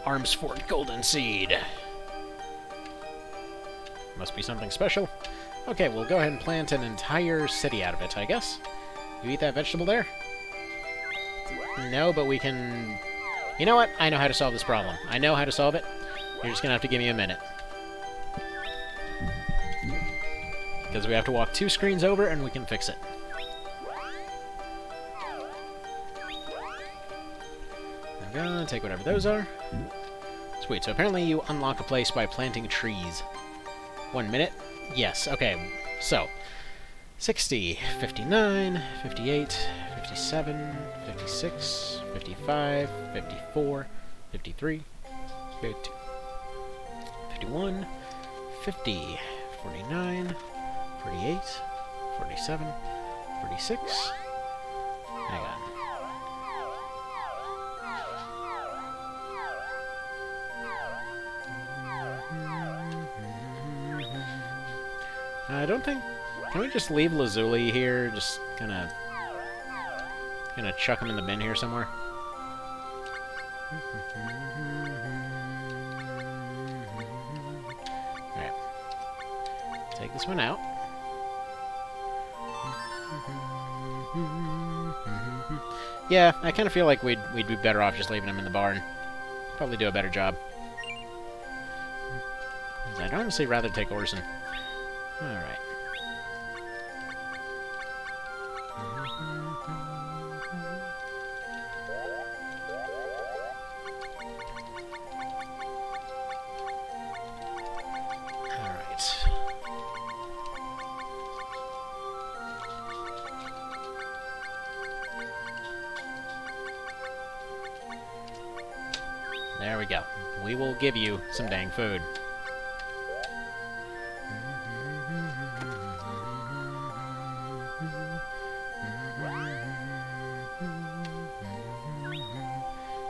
Armsford Golden Seed. Must be something special. Okay, we'll go ahead and plant an entire city out of it, I guess. You eat that vegetable there? No, but we can... You know what? I know how to solve this problem. I know how to solve it. You're just gonna have to give me a minute. Because we have to walk 2 screens over and we can fix it. I'm gonna take whatever those are. Sweet, so apparently you unlock a place by planting trees. 1 minute? Yes, okay. So, 60, 59, 58, 57, 56, 55, 54, 53, 52, 51, 50, 49, 48, 47, 46. Hang on. I don't think... Can we just leave Lazuli here? Just gonna chuck him in the bin here somewhere? Alright. Take this one out. Yeah, I kind of feel like we'd be better off just leaving him in the barn. Probably do a better job. I'd honestly rather take Orson. Alright. Alright. There we go. We will give you some dang food.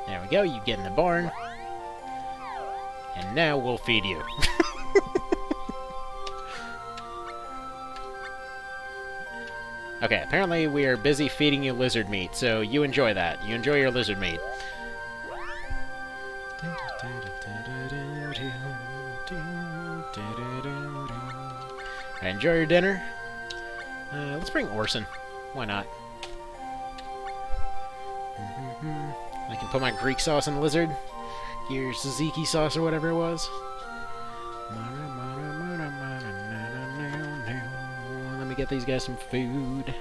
There we go, you get in the barn. And now we'll feed you. Okay, apparently we are busy feeding you lizard meat, so you enjoy that. You enjoy your lizard meat. Enjoy your dinner. Let's bring Orson. Why not? I can put my Greek sauce on the lizard. Your tzatziki sauce or whatever it was. Let me get these guys some food.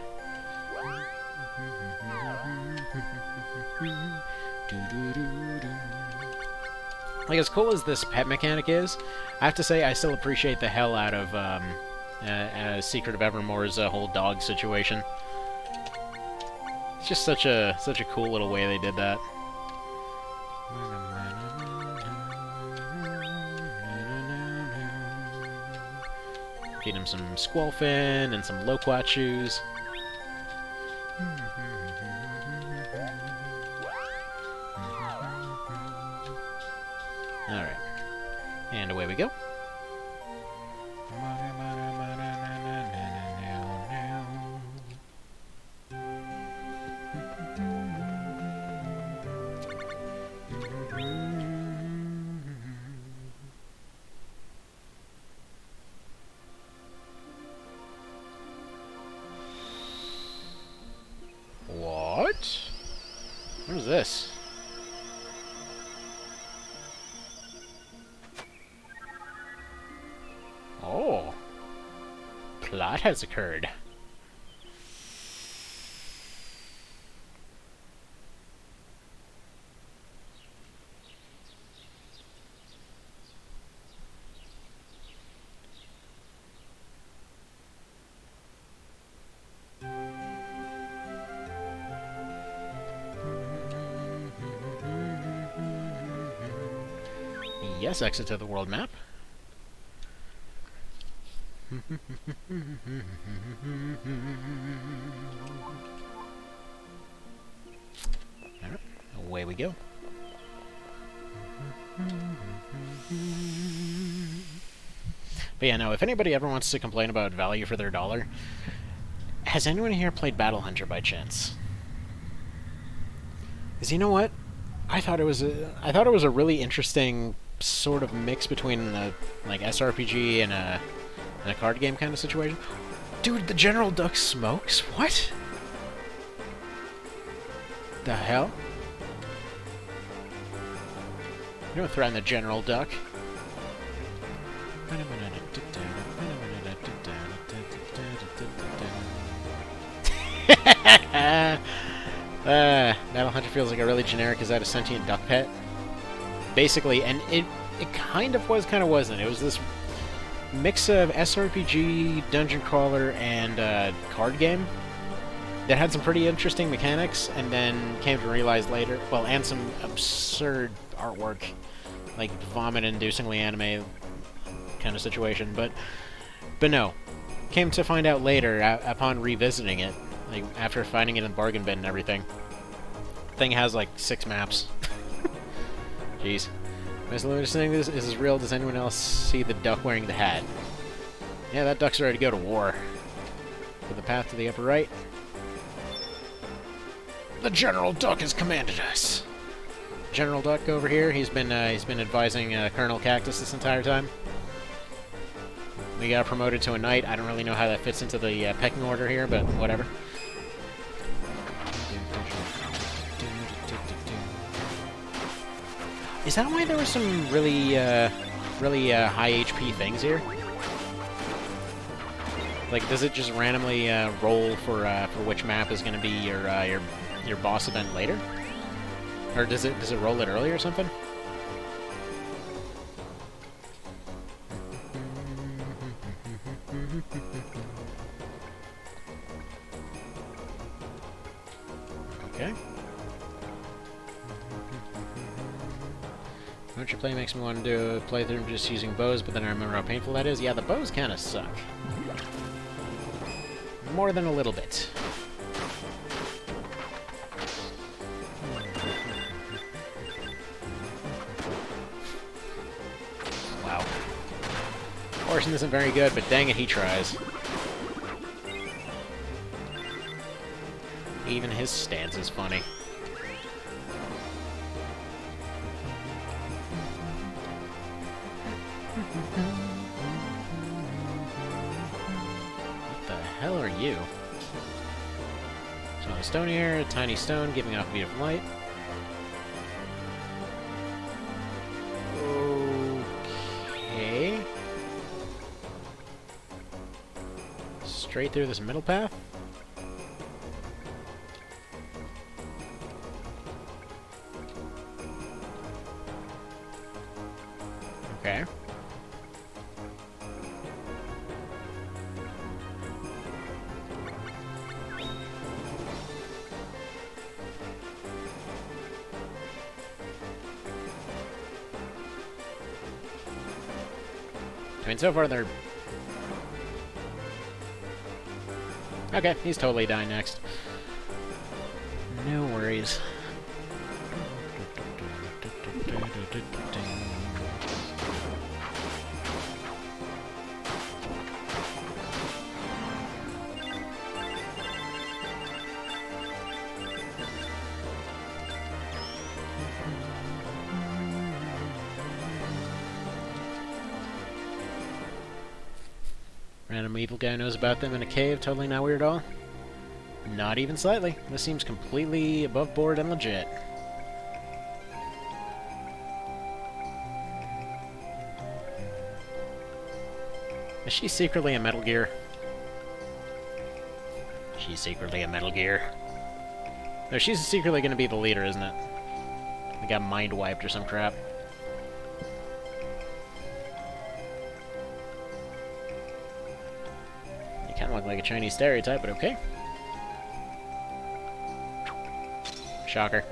Like, as cool as this pet mechanic is, I have to say I still appreciate the hell out of Secret of Evermore's whole dog situation. It's just such a cool little way they did that. Feed him some Squalfin and some Loquatchoos. Alright. And away we go. What? What is this? Oh. Plot has occurred. Yes, exit to the world map. Alright, away we go. But yeah, no, if anybody ever wants to complain about value for their dollar, has anyone here played Battle Hunter by chance? Because you know what? I thought it was a really interesting sort of mix between a like SRPG and a card game kind of situation. Dude, the General Duck smokes? What? The hell? You don't threaten the General Duck. Battle Hunter feels like a really generic, is that a sentient duck pet? Basically, and it kind of was, kind of wasn't. It was this mix of SRPG, dungeon crawler, and card game that had some pretty interesting mechanics, and then came to realize later, well, and some absurd artwork, like vomit-inducingly anime kind of situation, but no. Came to find out later, upon revisiting it, like after finding it in the bargain bin and everything, the thing has like 6 maps. Jeez. Mr. Luna saying this is real. Does anyone else see the duck wearing the hat? Yeah, that duck's ready to go to war. To the path to the upper right. The General Duck has commanded us. General Duck over here. He's been advising Colonel Cactus this entire time. We got promoted to a knight. I don't really know how that fits into the pecking order here, but whatever. Is that why there were some really high HP things here? Like, does it just randomly roll for which map is going to be your boss event later, or does it roll it early or something? Okay. What you play makes me want to do a playthrough just using bows, but then I remember how painful that is. Yeah, the bows kind of suck. More than a little bit. Wow. Orson isn't very good, but dang it, he tries. Even his stance is funny. What the hell are you? So a stone here, a tiny stone giving off a beat of light. Okay. Straight through this middle path. mean, so far they're... Okay, he's totally dying next. No worries. Random evil guy knows about them in a cave, totally not weird at all. Not even slightly. This seems completely above board and legit. Is she secretly a Metal Gear? She's secretly a Metal Gear. No, she's secretly gonna be the leader, isn't it? I got mind wiped or some crap. You kinda look like a Chinese stereotype, but okay. Shocker.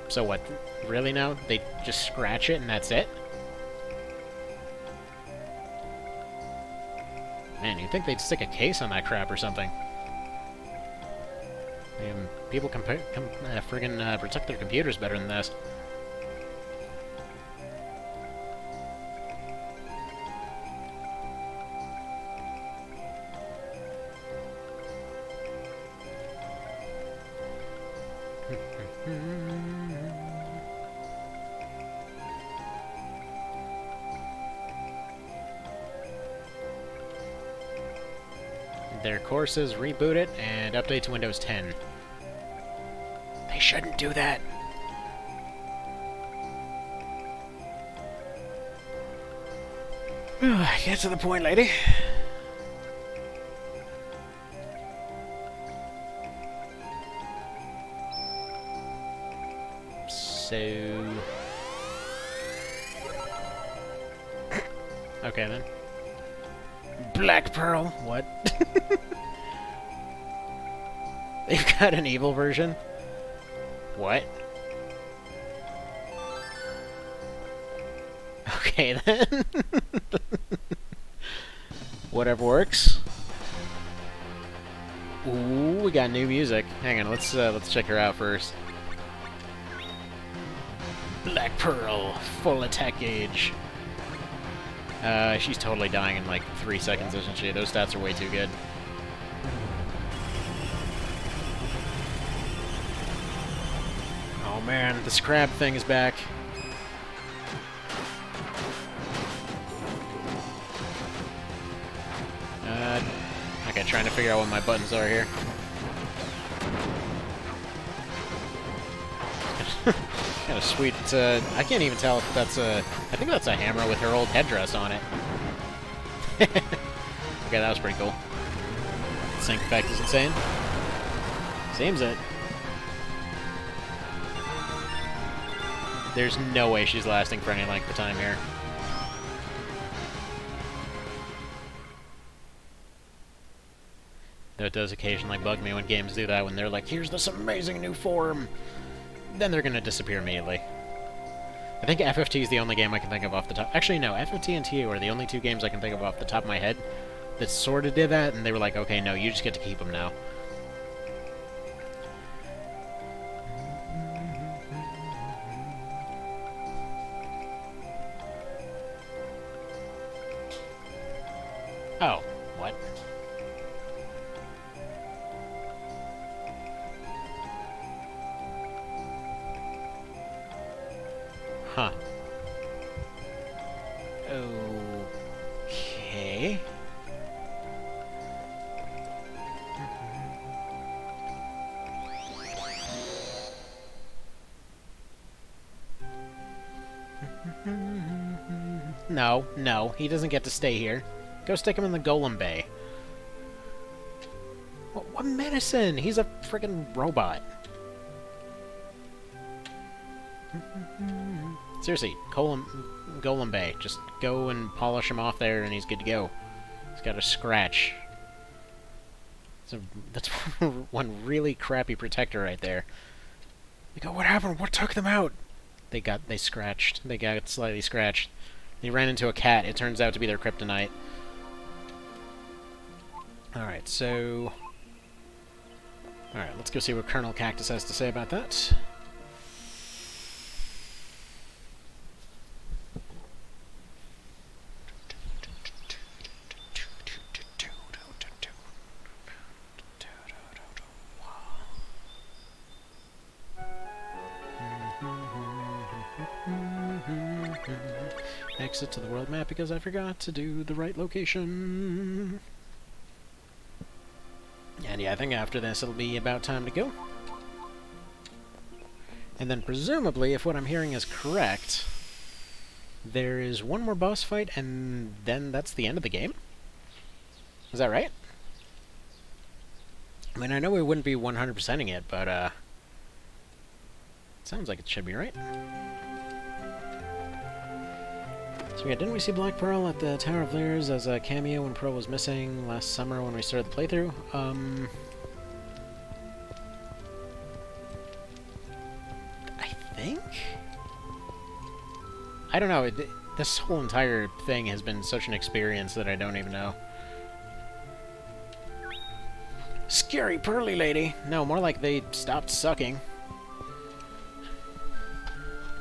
So what, really now? They just scratch it and that's it? Man, you'd think they'd stick a case on that crap or something. People can friggin' protect their computers better than this. Their courses, reboot it, and update to Windows 10. They shouldn't do that. Get to the point, lady. So... okay, then. Black Pearl? What? They've got an evil version? What? Okay, then. Whatever works. Ooh, we got new music. Hang on, let's check her out first. Black Pearl, full attack gauge. She's totally dying in like 3 seconds, isn't she? Those stats are way too good. Oh man, the scrab thing is back. Okay, trying to figure out what my buttons are here. Kind of sweet. I can't even tell if that's a... I think that's a hammer with her old headdress on it. Okay, that was pretty cool. Sync effect is insane. Seems it. There's no way she's lasting for any length of time here. Though it does occasionally bug me when games do that, when they're like, here's this amazing new form! Then they're gonna disappear immediately. I think FFT is the only game I can think of off the top. Actually, no, FFT and TU are the only 2 games I can think of off the top of my head that sort of did that, and they were like, okay, no, you just get to keep them now. Oh, what? Huh. Okay. No, no, he doesn't get to stay here. Go stick him in the Golem Bay. What medicine? He's a freaking robot. Seriously, Golem Bay. Just go and polish him off there and he's good to go. He's got a scratch. That's one really crappy protector right there. They go, what happened? What took them out? They got slightly scratched. They ran into a cat. It turns out to be their kryptonite. Alright, so... Alright, let's go see what Colonel Cactus has to say about that. Exit to the world map because I forgot to do the right location. And yeah, I think after this it'll be about time to go. And then presumably, if what I'm hearing is correct, there is one more boss fight and then that's the end of the game? Is that right? I mean, I know we wouldn't be 100%ing it, but it sounds like it should be right. So yeah, didn't we see Black Pearl at the Tower of Leers as a cameo when Pearl was missing last summer when we started the playthrough? I think? I don't know. This whole entire thing has been such an experience that I don't even know. Scary pearly lady. No, more like they stopped sucking.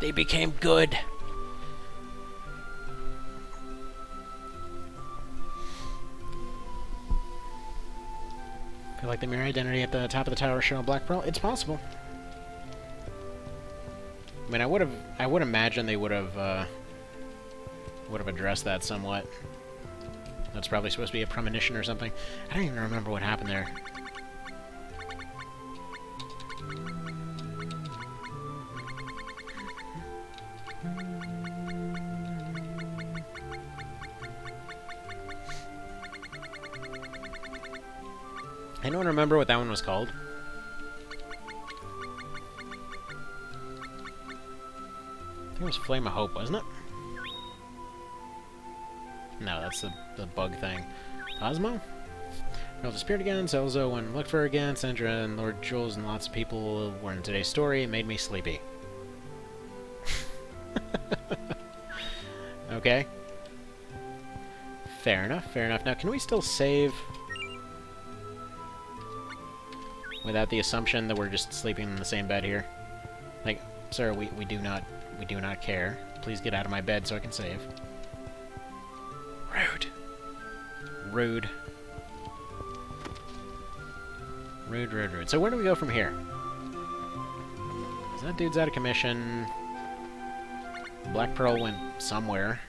They became good. Feel like the mirror identity at the top of the tower showed Black Pearl? It's possible. I mean, I would imagine they would have addressed that somewhat. That's probably supposed to be a premonition or something. I don't even remember what happened there. Anyone remember what that one was called? I think it was Flame of Hope, wasn't it? No, that's the bug thing. Cosmo? Pearl disappeared again, Zelzo went and looked for her again, Sandra and Lord Jules and lots of people were in today's story. It made me sleepy. Okay. Fair enough, fair enough. Now, can we still save without the assumption that we're just sleeping in the same bed here? Like, sir, we do not care. Please get out of my bed so I can save. Rude. Rude. Rude, rude, rude. So where do we go from here? 'Cause that dude's out of commission. Black Pearl went somewhere.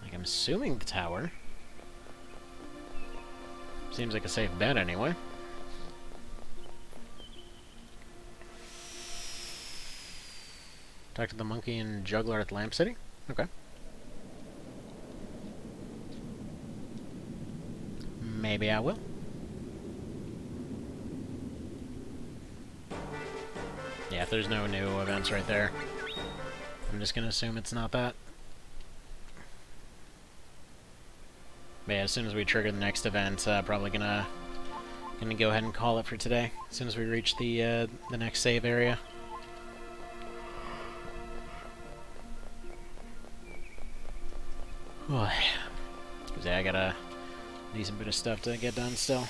Like, I'm assuming the tower. Seems like a safe bet anyway. Talk to the monkey and juggler at Lamp City? Okay. Maybe I will. Yeah, if there's no new events right there, I'm just gonna assume it's not that. But yeah, as soon as we trigger the next event, probably gonna go ahead and call it for today. As soon as we reach the next save area. Because yeah, I got a decent bit of stuff to get done still.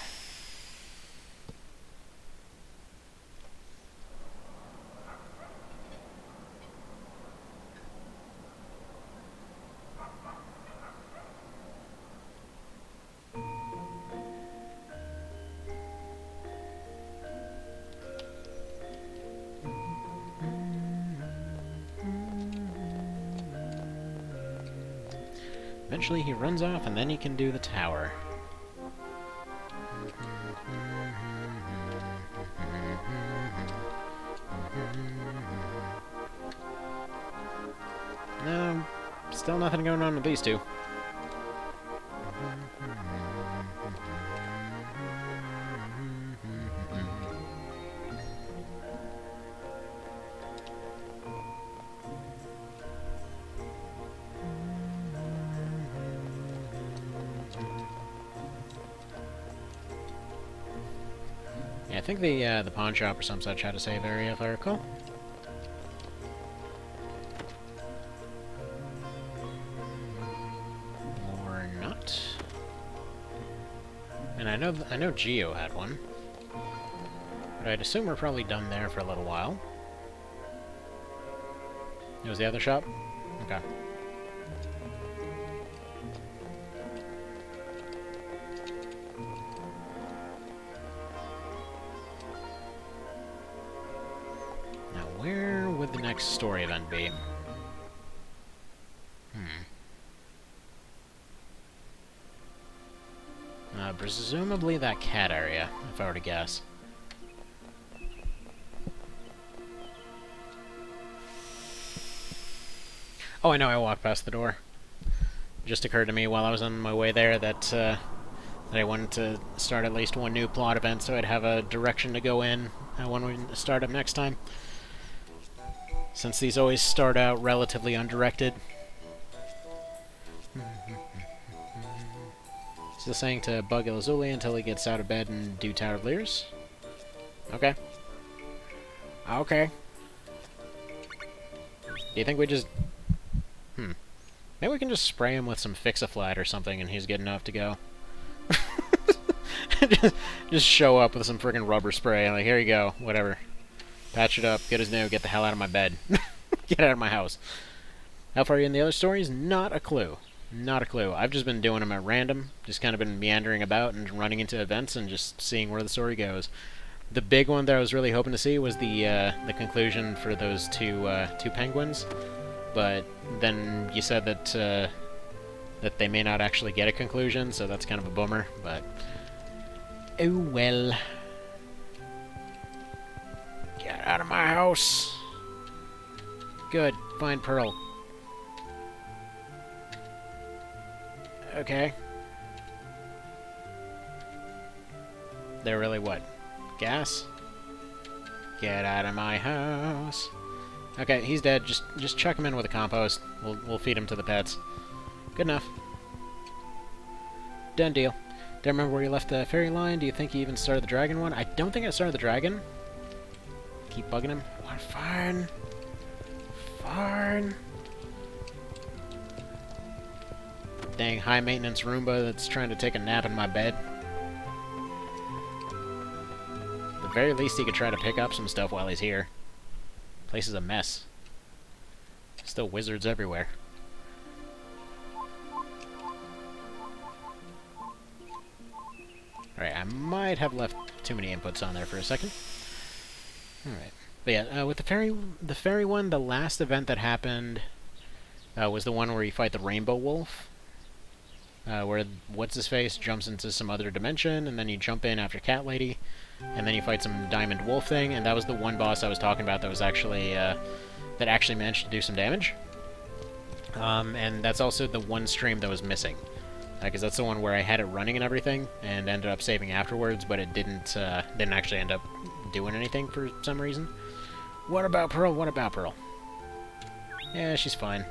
Eventually he runs off and then he can do the tower. No, still nothing going on with these two. Yeah, I think the pawn shop or some such had a save area, if I recall. Or not. And I know Geo had one. But I'd assume we're probably done there for a little while. It was the other shop? Okay. Now, where would the next story event be? Presumably that cat area, if I were to guess. Oh, I know, I walked past the door. It just occurred to me while I was on my way there that, that I wanted to start at least one new plot event so I'd have a direction to go in when we start up next time. Since these always start out relatively undirected. Still saying to bug Elazuli until he gets out of bed and do Tower of Leers? Okay. Okay. Do you think we just... Maybe we can just spray him with some Fix-A-Flat or something and he's good enough to go. just show up with some friggin' rubber spray and like, here you go, whatever. Patch it up, good as new, get the hell out of my bed. Get out of my house. How far are you in the other stories? Not a clue. Not a clue. I've just been doing them at random, just kind of been meandering about and running into events and just seeing where the story goes. The big one that I was really hoping to see was the conclusion for those two penguins, but then you said that that they may not actually get a conclusion, so that's kind of a bummer. But oh well. Get out of my house. Good. Find Pearl. Okay. They're really what? Gas? Get out of my house. Okay, he's dead. Just chuck him in with a compost. We'll feed him to the pets. Good enough. Done deal. Don't remember where you left the fairy line. Do you think you even started the dragon one? I don't think I started the dragon. Keep bugging him. What? Fine. Fine. Dang high maintenance Roomba that's trying to take a nap in my bed. At the very least he could try to pick up some stuff while he's here. Place is a mess. Still wizards everywhere. Alright, I might have left too many inputs on there for a second. Alright. But yeah, with the fairy one, the last event that happened was the one where you fight the Rainbow Wolf. Where What's-His-Face jumps into some other dimension, and then you jump in after Cat Lady, and then you fight some Diamond Wolf thing, and that was the one boss I was talking about that was actually, that actually managed to do some damage. And that's also the one stream that was missing. Because that's the one where I had it running and everything, and ended up saving afterwards, but it didn't actually end up doing anything for some reason. What about Pearl? What about Pearl? Yeah, she's fine.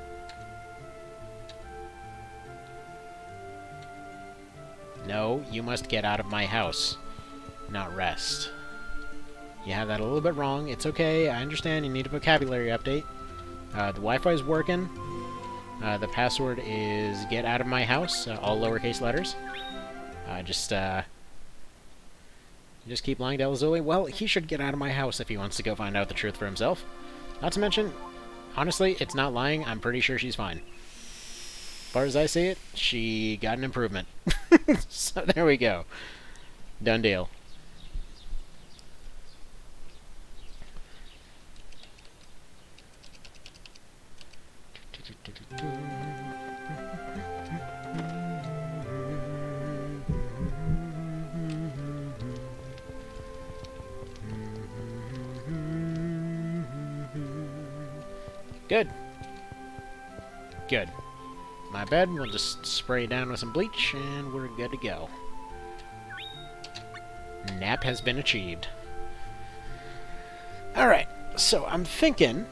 No, you must get out of my house, not rest. You have that a little bit wrong. It's okay, I understand you need a vocabulary update. The Wi-Fi's working. The password is get out of my house, all lowercase letters. Just keep lying to Elazuli. Well, he should get out of my house if he wants to go find out the truth for himself. Not to mention, honestly, it's not lying. I'm pretty sure she's fine. As far as I see it, she got an improvement. So there we go. Done deal. Good. Good. My bed, we'll just spray down with some bleach, and we're good to go. Nap has been achieved. Alright, so I'm thinking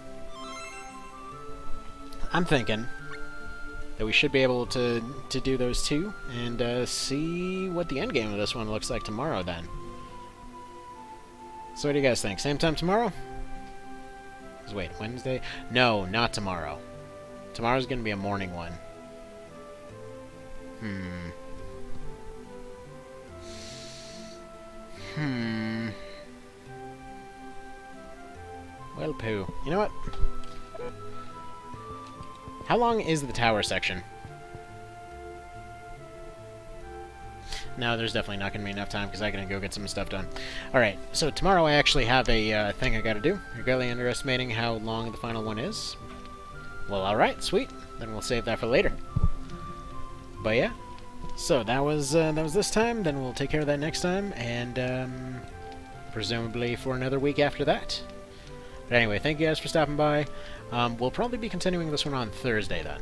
that we should be able to do those two, and see what the endgame of this one looks like tomorrow then. So what do you guys think? Same time tomorrow? 'Cause wait, Wednesday? No, not tomorrow. Tomorrow's gonna be a morning one. Well, poo. You know what? How long is the tower section? No, there's definitely not going to be enough time because I gotta go get some stuff done. Alright, so tomorrow I actually have a thing I gotta do. You're greatly underestimating how long the final one is. Well, alright, sweet. Then we'll save that for later. But yeah. So that was this time, then we'll take care of that next time, and presumably for another week after that. But anyway, thank you guys for stopping by. We'll probably be continuing this one on Thursday then.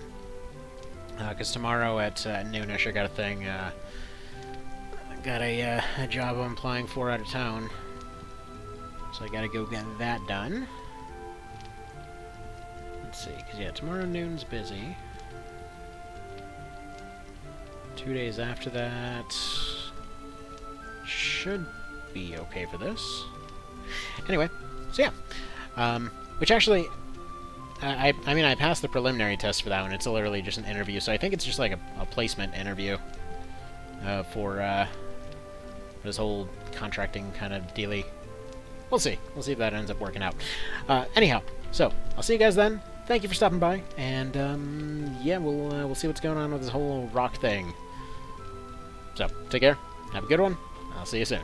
Because tomorrow at noonish I got a thing, got a job I'm applying for out of town. So I gotta go get that done. Let's see, because yeah, tomorrow noon's busy. 2 days after that should be okay for this. Anyway, so yeah. Which actually, I mean, I passed the preliminary test for that one. It's literally just an interview, so I think it's just like a placement interview for this whole contracting kind of dealy. We'll see. We'll see if that ends up working out. Anyhow, so I'll see you guys then. Thank you for stopping by, and yeah, we'll see what's going on with this whole rock thing. So take care. Have a good one. I'll see you soon.